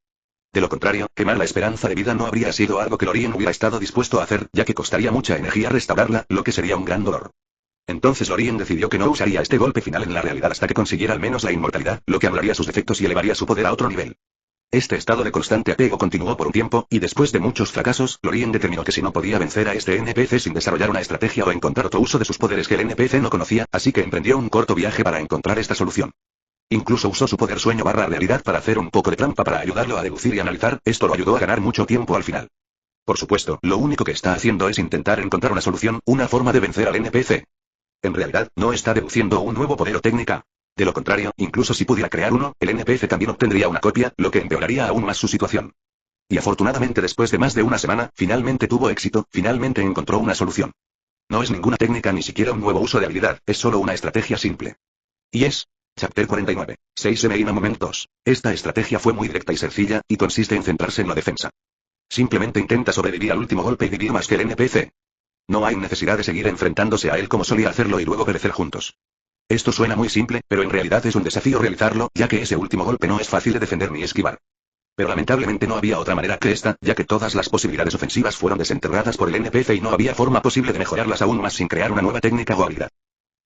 De lo contrario, quemar la esperanza de vida no habría sido algo que Lorien hubiera estado dispuesto a hacer, ya que costaría mucha energía restaurarla, lo que sería un gran dolor. Entonces Lorien decidió que no usaría este golpe final en la realidad hasta que consiguiera al menos la inmortalidad, lo que anularía sus defectos y elevaría su poder a otro nivel. Este estado de constante apego continuó por un tiempo, y después de muchos fracasos, Lorien determinó que si no podía vencer a este NPC sin desarrollar una estrategia o encontrar otro uso de sus poderes que el NPC no conocía, así que emprendió un corto viaje para encontrar esta solución. Incluso usó su poder sueño barra realidad para hacer un poco de trampa para ayudarlo a deducir y analizar, esto lo ayudó a ganar mucho tiempo al final. Por supuesto, lo único que está haciendo es intentar encontrar una solución, una forma de vencer al NPC. En realidad, no está deduciendo un nuevo poder o técnica. De lo contrario, incluso si pudiera crear uno, el NPC también obtendría una copia, lo que empeoraría aún más su situación. Y afortunadamente después de más de una semana, finalmente tuvo éxito, finalmente encontró una solución. No es ninguna técnica ni siquiera un nuevo uso de habilidad, es solo una estrategia simple. Y es... Chapter 49. 6M in a Moment 2. Esta estrategia fue muy directa y sencilla, y consiste en centrarse en la defensa. Simplemente intenta sobrevivir al último golpe y vivir más que el NPC. No hay necesidad de seguir enfrentándose a él como solía hacerlo y luego perecer juntos. Esto suena muy simple, pero en realidad es un desafío realizarlo, ya que ese último golpe no es fácil de defender ni esquivar. Pero lamentablemente no había otra manera que esta, ya que todas las posibilidades ofensivas fueron desenterradas por el NPC y no había forma posible de mejorarlas aún más sin crear una nueva técnica o habilidad.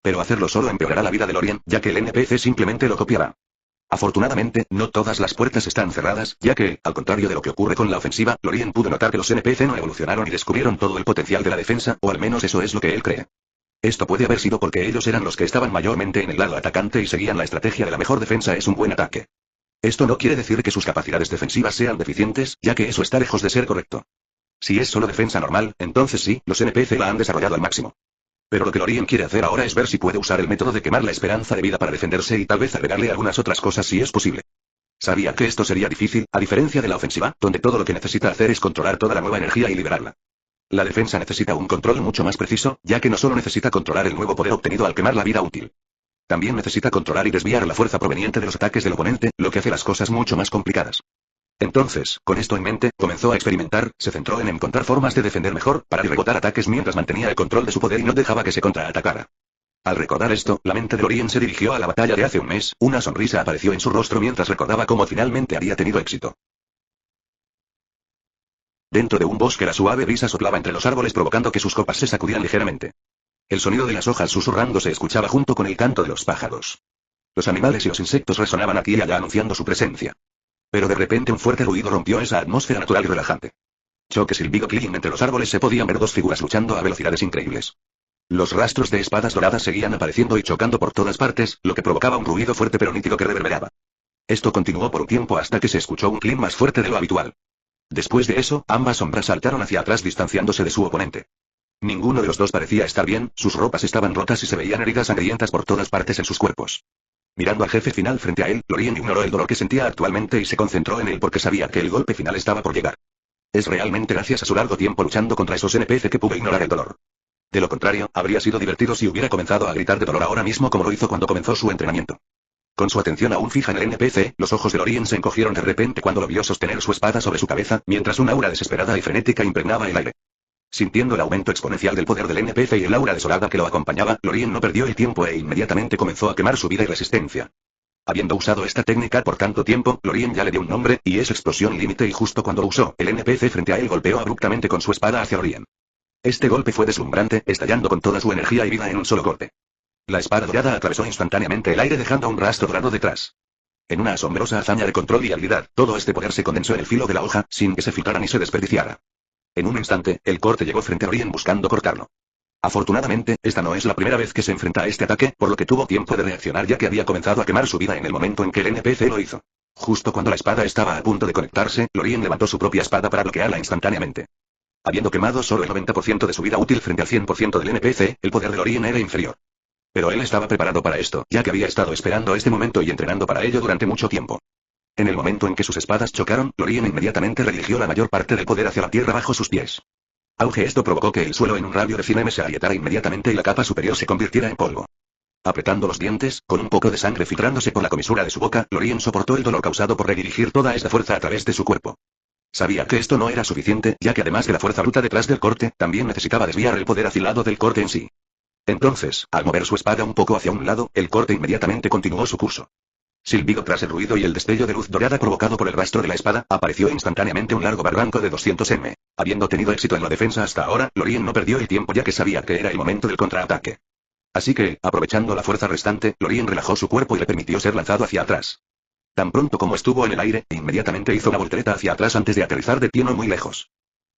Pero hacerlo solo empeorará la vida de Lorien, ya que el NPC simplemente lo copiará. Afortunadamente, no todas las puertas están cerradas, ya que, al contrario de lo que ocurre con la ofensiva, Lorien pudo notar que los NPC no evolucionaron y descubrieron todo el potencial de la defensa, o al menos eso es lo que él cree. Esto puede haber sido porque ellos eran los que estaban mayormente en el lado atacante y seguían la estrategia de la mejor defensa es un buen ataque. Esto no quiere decir que sus capacidades defensivas sean deficientes, ya que eso está lejos de ser correcto. Si es solo defensa normal, entonces sí, los NPC la han desarrollado al máximo. Pero lo que Lorien quiere hacer ahora es ver si puede usar el método de quemar la esperanza de vida para defenderse y tal vez agregarle algunas otras cosas si es posible. Sabía que esto sería difícil, a diferencia de la ofensiva, donde todo lo que necesita hacer es controlar toda la nueva energía y liberarla. La defensa necesita un control mucho más preciso, ya que no solo necesita controlar el nuevo poder obtenido al quemar la vida útil. También necesita controlar y desviar la fuerza proveniente de los ataques del oponente, lo que hace las cosas mucho más complicadas. Entonces, con esto en mente, comenzó a experimentar, se centró en encontrar formas de defender mejor, parar y rebotar ataques mientras mantenía el control de su poder y no dejaba que se contraatacara. Al recordar esto, la mente de Lorien se dirigió a la batalla de hace un mes, una sonrisa apareció en su rostro mientras recordaba cómo finalmente había tenido éxito. Dentro de un bosque la suave brisa soplaba entre los árboles provocando que sus copas se sacudieran ligeramente. El sonido de las hojas susurrando se escuchaba junto con el canto de los pájaros. Los animales y los insectos resonaban aquí y allá anunciando su presencia. Pero de repente un fuerte ruido rompió esa atmósfera natural y relajante. Choque silbido clean entre los árboles se podían ver dos figuras luchando a velocidades increíbles. Los rastros de espadas doradas seguían apareciendo y chocando por todas partes, lo que provocaba un ruido fuerte pero nítido que reverberaba. Esto continuó por un tiempo hasta que se escuchó un clean más fuerte de lo habitual. Después de eso, ambas sombras saltaron hacia atrás distanciándose de su oponente. Ninguno de los dos parecía estar bien, sus ropas estaban rotas y se veían heridas sangrientas por todas partes en sus cuerpos. Mirando al jefe final frente a él, Lorien ignoró el dolor que sentía actualmente y se concentró en él porque sabía que el golpe final estaba por llegar. Es realmente gracias a su largo tiempo luchando contra esos NPC que pudo ignorar el dolor. De lo contrario, habría sido divertido si hubiera comenzado a gritar de dolor ahora mismo como lo hizo cuando comenzó su entrenamiento. Con su atención aún fija en el NPC, los ojos de Lorien se encogieron de repente cuando lo vio sostener su espada sobre su cabeza, mientras un aura desesperada y frenética impregnaba el aire. Sintiendo el aumento exponencial del poder del NPC y el aura desolada que lo acompañaba, Lorien no perdió el tiempo e inmediatamente comenzó a quemar su vida y resistencia. Habiendo usado esta técnica por tanto tiempo, Lorien ya le dio un nombre, y es explosión límite y justo cuando lo usó, el NPC frente a él golpeó abruptamente con su espada hacia Lorien. Este golpe fue deslumbrante, estallando con toda su energía y vida en un solo golpe. La espada dorada atravesó instantáneamente el aire dejando un rastro dorado detrás. En una asombrosa hazaña de control y habilidad, todo este poder se condensó en el filo de la hoja, sin que se filtrara ni se desperdiciara. En un instante, el corte llegó frente a Lorien buscando cortarlo. Afortunadamente, esta no es la primera vez que se enfrenta a este ataque, por lo que tuvo tiempo de reaccionar ya que había comenzado a quemar su vida en el momento en que el NPC lo hizo. Justo cuando la espada estaba a punto de conectarse, Lorien levantó su propia espada para bloquearla instantáneamente. Habiendo quemado solo el 90% de su vida útil frente al 100% del NPC, el poder de Lorien era inferior. Pero él estaba preparado para esto, ya que había estado esperando este momento y entrenando para ello durante mucho tiempo. En el momento en que sus espadas chocaron, Lorien inmediatamente redirigió la mayor parte del poder hacia la tierra bajo sus pies. Auge esto provocó que el suelo en un radio de 100 m se agrietara inmediatamente y la capa superior se convirtiera en polvo. Apretando los dientes, con un poco de sangre filtrándose por la comisura de su boca, Lorien soportó el dolor causado por redirigir toda esta fuerza a través de su cuerpo. Sabía que esto no era suficiente, ya que además de la fuerza bruta detrás del corte, también necesitaba desviar el poder afilado del corte en sí. Entonces, al mover su espada un poco hacia un lado, el corte inmediatamente continuó su curso. Silbido tras el ruido y el destello de luz dorada provocado por el rastro de la espada, apareció instantáneamente un largo barranco de 200 m. Habiendo tenido éxito en la defensa hasta ahora, Lorien no perdió el tiempo ya que sabía que era el momento del contraataque. Así que, aprovechando la fuerza restante, Lorien relajó su cuerpo y le permitió ser lanzado hacia atrás. Tan pronto como estuvo en el aire, inmediatamente hizo una voltereta hacia atrás antes de aterrizar de pie no muy lejos.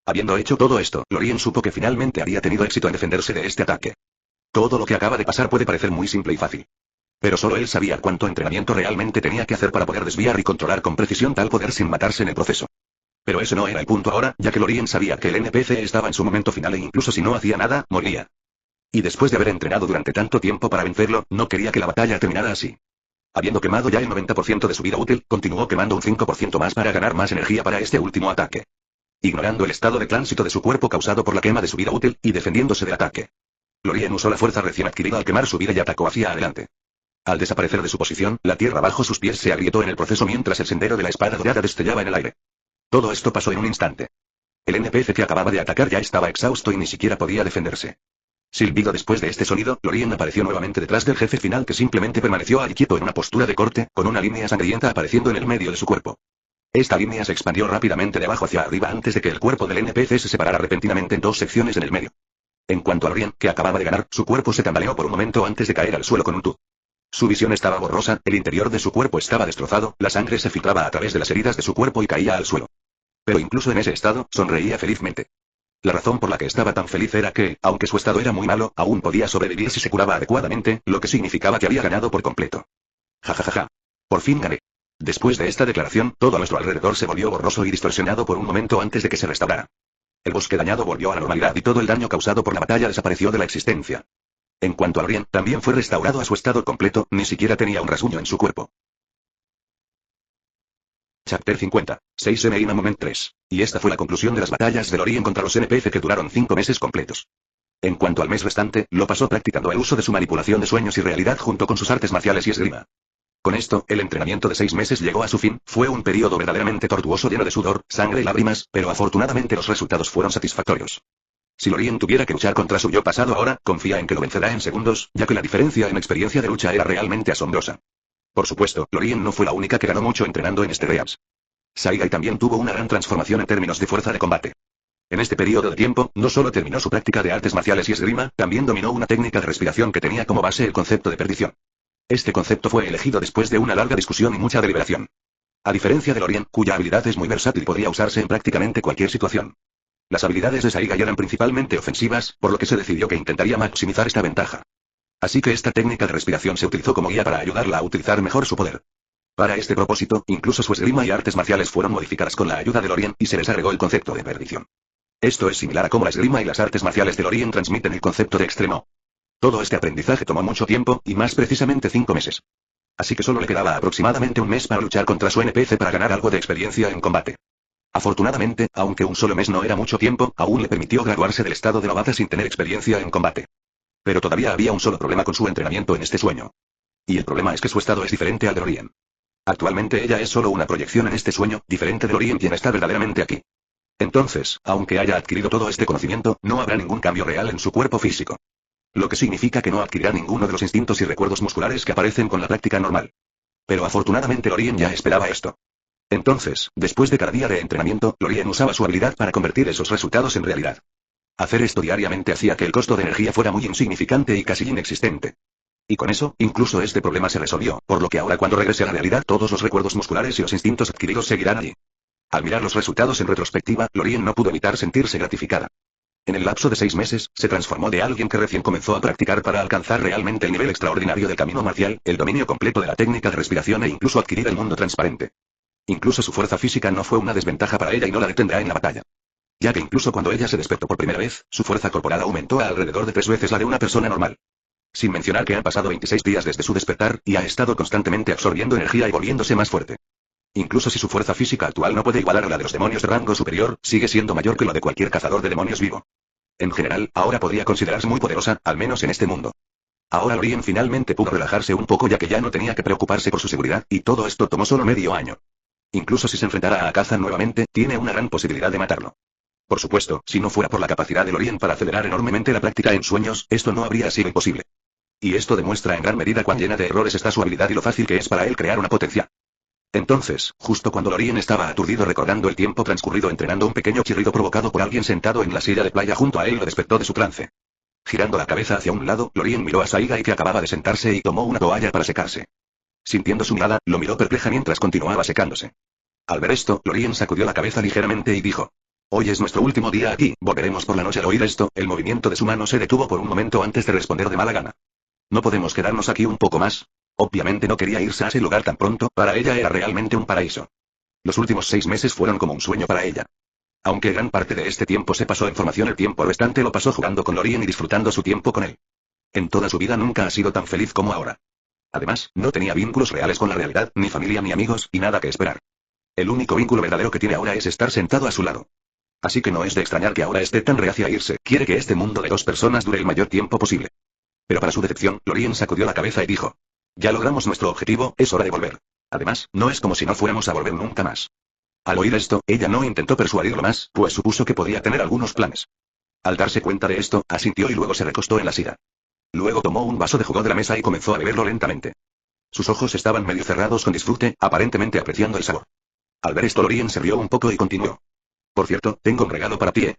Habiendo hecho todo esto, Lorien supo que finalmente había tenido éxito en defenderse de este ataque. Todo lo que acaba de pasar puede parecer muy simple y fácil. Pero solo él sabía cuánto entrenamiento realmente tenía que hacer para poder desviar y controlar con precisión tal poder sin matarse en el proceso. Pero ese no era el punto ahora, ya que Lorien sabía que el NPC estaba en su momento final e incluso si no hacía nada, moría. Y después de haber entrenado durante tanto tiempo para vencerlo, no quería que la batalla terminara así. Habiendo quemado ya el 90% de su vida útil, continuó quemando un 5% más para ganar más energía para este último ataque. Ignorando el estado de tránsito de su cuerpo causado por la quema de su vida útil, y defendiéndose del ataque. Lorien usó la fuerza recién adquirida al quemar su vida y atacó hacia adelante. Al desaparecer de su posición, la tierra bajo sus pies se agrietó en el proceso mientras el sendero de la espada dorada destellaba en el aire. Todo esto pasó en un instante. El NPC que acababa de atacar ya estaba exhausto y ni siquiera podía defenderse. Silbido después de este sonido, Lorien apareció nuevamente detrás del jefe final que simplemente permaneció allí quieto en una postura de corte, con una línea sangrienta apareciendo en el medio de su cuerpo. Esta línea se expandió rápidamente de abajo hacia arriba antes de que el cuerpo del NPC se separara repentinamente en dos secciones en el medio. En cuanto a Lorien, que acababa de ganar, su cuerpo se tambaleó por un momento antes de caer al suelo con un tubo. Su visión estaba borrosa, el interior de su cuerpo estaba destrozado, la sangre se filtraba a través de las heridas de su cuerpo y caía al suelo. Pero incluso en ese estado, sonreía felizmente. La razón por la que estaba tan feliz era que, aunque su estado era muy malo, aún podía sobrevivir si se curaba adecuadamente, lo que significaba que había ganado por completo. Ja ja ja ja. Por fin gané. Después de esta declaración, todo a nuestro alrededor se volvió borroso y distorsionado por un momento antes de que se restaurara. El bosque dañado volvió a la normalidad y todo el daño causado por la batalla desapareció de la existencia. En cuanto a Lorien, también fue restaurado a su estado completo, ni siquiera tenía un rasguño en su cuerpo. Chapter 50. 6M in a Moment 3. Y esta fue la conclusión de las batallas de Lorien contra los NPC que duraron 5 meses completos. En cuanto al mes restante, lo pasó practicando el uso de su manipulación de sueños y realidad junto con sus artes marciales y esgrima. Con esto, el entrenamiento de 6 meses llegó a su fin, fue un periodo verdaderamente tortuoso lleno de sudor, sangre y lágrimas, pero afortunadamente los resultados fueron satisfactorios. Si Lorien tuviera que luchar contra su yo pasado ahora, confía en que lo vencerá en segundos, ya que la diferencia en experiencia de lucha era realmente asombrosa. Por supuesto, Lorien no fue la única que ganó mucho entrenando en este Reams. Saigai también tuvo una gran transformación en términos de fuerza de combate. En este periodo de tiempo, no solo terminó su práctica de artes marciales y esgrima, también dominó una técnica de respiración que tenía como base el concepto de perdición. Este concepto fue elegido después de una larga discusión y mucha deliberación. A diferencia de Lorien, cuya habilidad es muy versátil y podía usarse en prácticamente cualquier situación. Las habilidades de Saigai eran principalmente ofensivas, por lo que se decidió que intentaría maximizar esta ventaja. Así que esta técnica de respiración se utilizó como guía para ayudarla a utilizar mejor su poder. Para este propósito, incluso su esgrima y artes marciales fueron modificadas con la ayuda de Lorien, y se les agregó el concepto de perdición. Esto es similar a cómo la esgrima y las artes marciales de Lorien transmiten el concepto de extremo. Todo este aprendizaje tomó mucho tiempo, y más precisamente 5 meses. Así que solo le quedaba aproximadamente un mes para luchar contra su NPC para ganar algo de experiencia en combate. Afortunadamente, aunque un solo mes no era mucho tiempo, aún le permitió graduarse del estado de novata sin tener experiencia en combate. Pero todavía había un solo problema con su entrenamiento en este sueño. Y el problema es que su estado es diferente al de Lorien. Actualmente ella es solo una proyección en este sueño, diferente de Lorien quien está verdaderamente aquí. Entonces, aunque haya adquirido todo este conocimiento, no habrá ningún cambio real en su cuerpo físico. Lo que significa que no adquirirá ninguno de los instintos y recuerdos musculares que aparecen con la práctica normal. Pero afortunadamente Lorien ya esperaba esto. Entonces, después de cada día de entrenamiento, Lorien usaba su habilidad para convertir esos resultados en realidad. Hacer esto diariamente hacía que el costo de energía fuera muy insignificante y casi inexistente. Y con eso, incluso este problema se resolvió, por lo que ahora cuando regrese a la realidad todos los recuerdos musculares y los instintos adquiridos seguirán allí. Al mirar los resultados en retrospectiva, Lorien no pudo evitar sentirse gratificada. En el lapso de 6 meses, se transformó de alguien que recién comenzó a practicar para alcanzar realmente el nivel extraordinario del camino marcial, el dominio completo de la técnica de respiración e incluso adquirir el mundo transparente. Incluso su fuerza física no fue una desventaja para ella y no la detendrá en la batalla. Ya que incluso cuando ella se despertó por primera vez, su fuerza corporal aumentó a alrededor de 3 veces la de una persona normal. Sin mencionar que han pasado 26 días desde su despertar, y ha estado constantemente absorbiendo energía y volviéndose más fuerte. Incluso si su fuerza física actual no puede igualar a la de los demonios de rango superior, sigue siendo mayor que la de cualquier cazador de demonios vivo. En general, ahora podría considerarse muy poderosa, al menos en este mundo. Ahora Lorien finalmente pudo relajarse un poco ya que ya no tenía que preocuparse por su seguridad, y todo esto tomó solo medio año. Incluso si se enfrentara a Kazan nuevamente, tiene una gran posibilidad de matarlo. Por supuesto, si no fuera por la capacidad de Lorien para acelerar enormemente la práctica en sueños, esto no habría sido posible. Y esto demuestra en gran medida cuán llena de errores está su habilidad y lo fácil que es para él crear una potencia. Entonces, justo cuando Lorien estaba aturdido recordando el tiempo transcurrido entrenando, un pequeño chirrido provocado por alguien sentado en la silla de playa junto a él lo despertó de su trance. Girando la cabeza hacia un lado, Lorien miró a Saigai que acababa de sentarse y tomó una toalla para secarse. Sintiendo su mirada, lo miró perpleja mientras continuaba secándose. Al ver esto, Lorien sacudió la cabeza ligeramente y dijo: Hoy es nuestro último día aquí, volveremos por la noche. Al oír esto, el movimiento de su mano se detuvo por un momento antes de responder de mala gana. ¿No podemos quedarnos aquí un poco más? Obviamente no quería irse a ese lugar tan pronto, para ella era realmente un paraíso. Los últimos 6 meses fueron como un sueño para ella. Aunque gran parte de este tiempo se pasó en formación, el tiempo restante lo pasó jugando con Lorien y disfrutando su tiempo con él. En toda su vida nunca ha sido tan feliz como ahora. Además, no tenía vínculos reales con la realidad, ni familia ni amigos, y nada que esperar. El único vínculo verdadero que tiene ahora es estar sentado a su lado. Así que no es de extrañar que ahora esté tan reacia a irse, quiere que este mundo de 2 personas dure el mayor tiempo posible. Pero para su decepción, Lorien sacudió la cabeza y dijo: Ya logramos nuestro objetivo, es hora de volver. Además, no es como si no fuéramos a volver nunca más. Al oír esto, ella no intentó persuadirlo más, pues supuso que podía tener algunos planes. Al darse cuenta de esto, asintió y luego se recostó en la silla. Luego tomó un vaso de jugo de la mesa y comenzó a beberlo lentamente. Sus ojos estaban medio cerrados con disfrute, aparentemente apreciando el sabor. Al ver esto, Lorien se rió un poco y continuó: Por cierto, tengo un regalo para ti,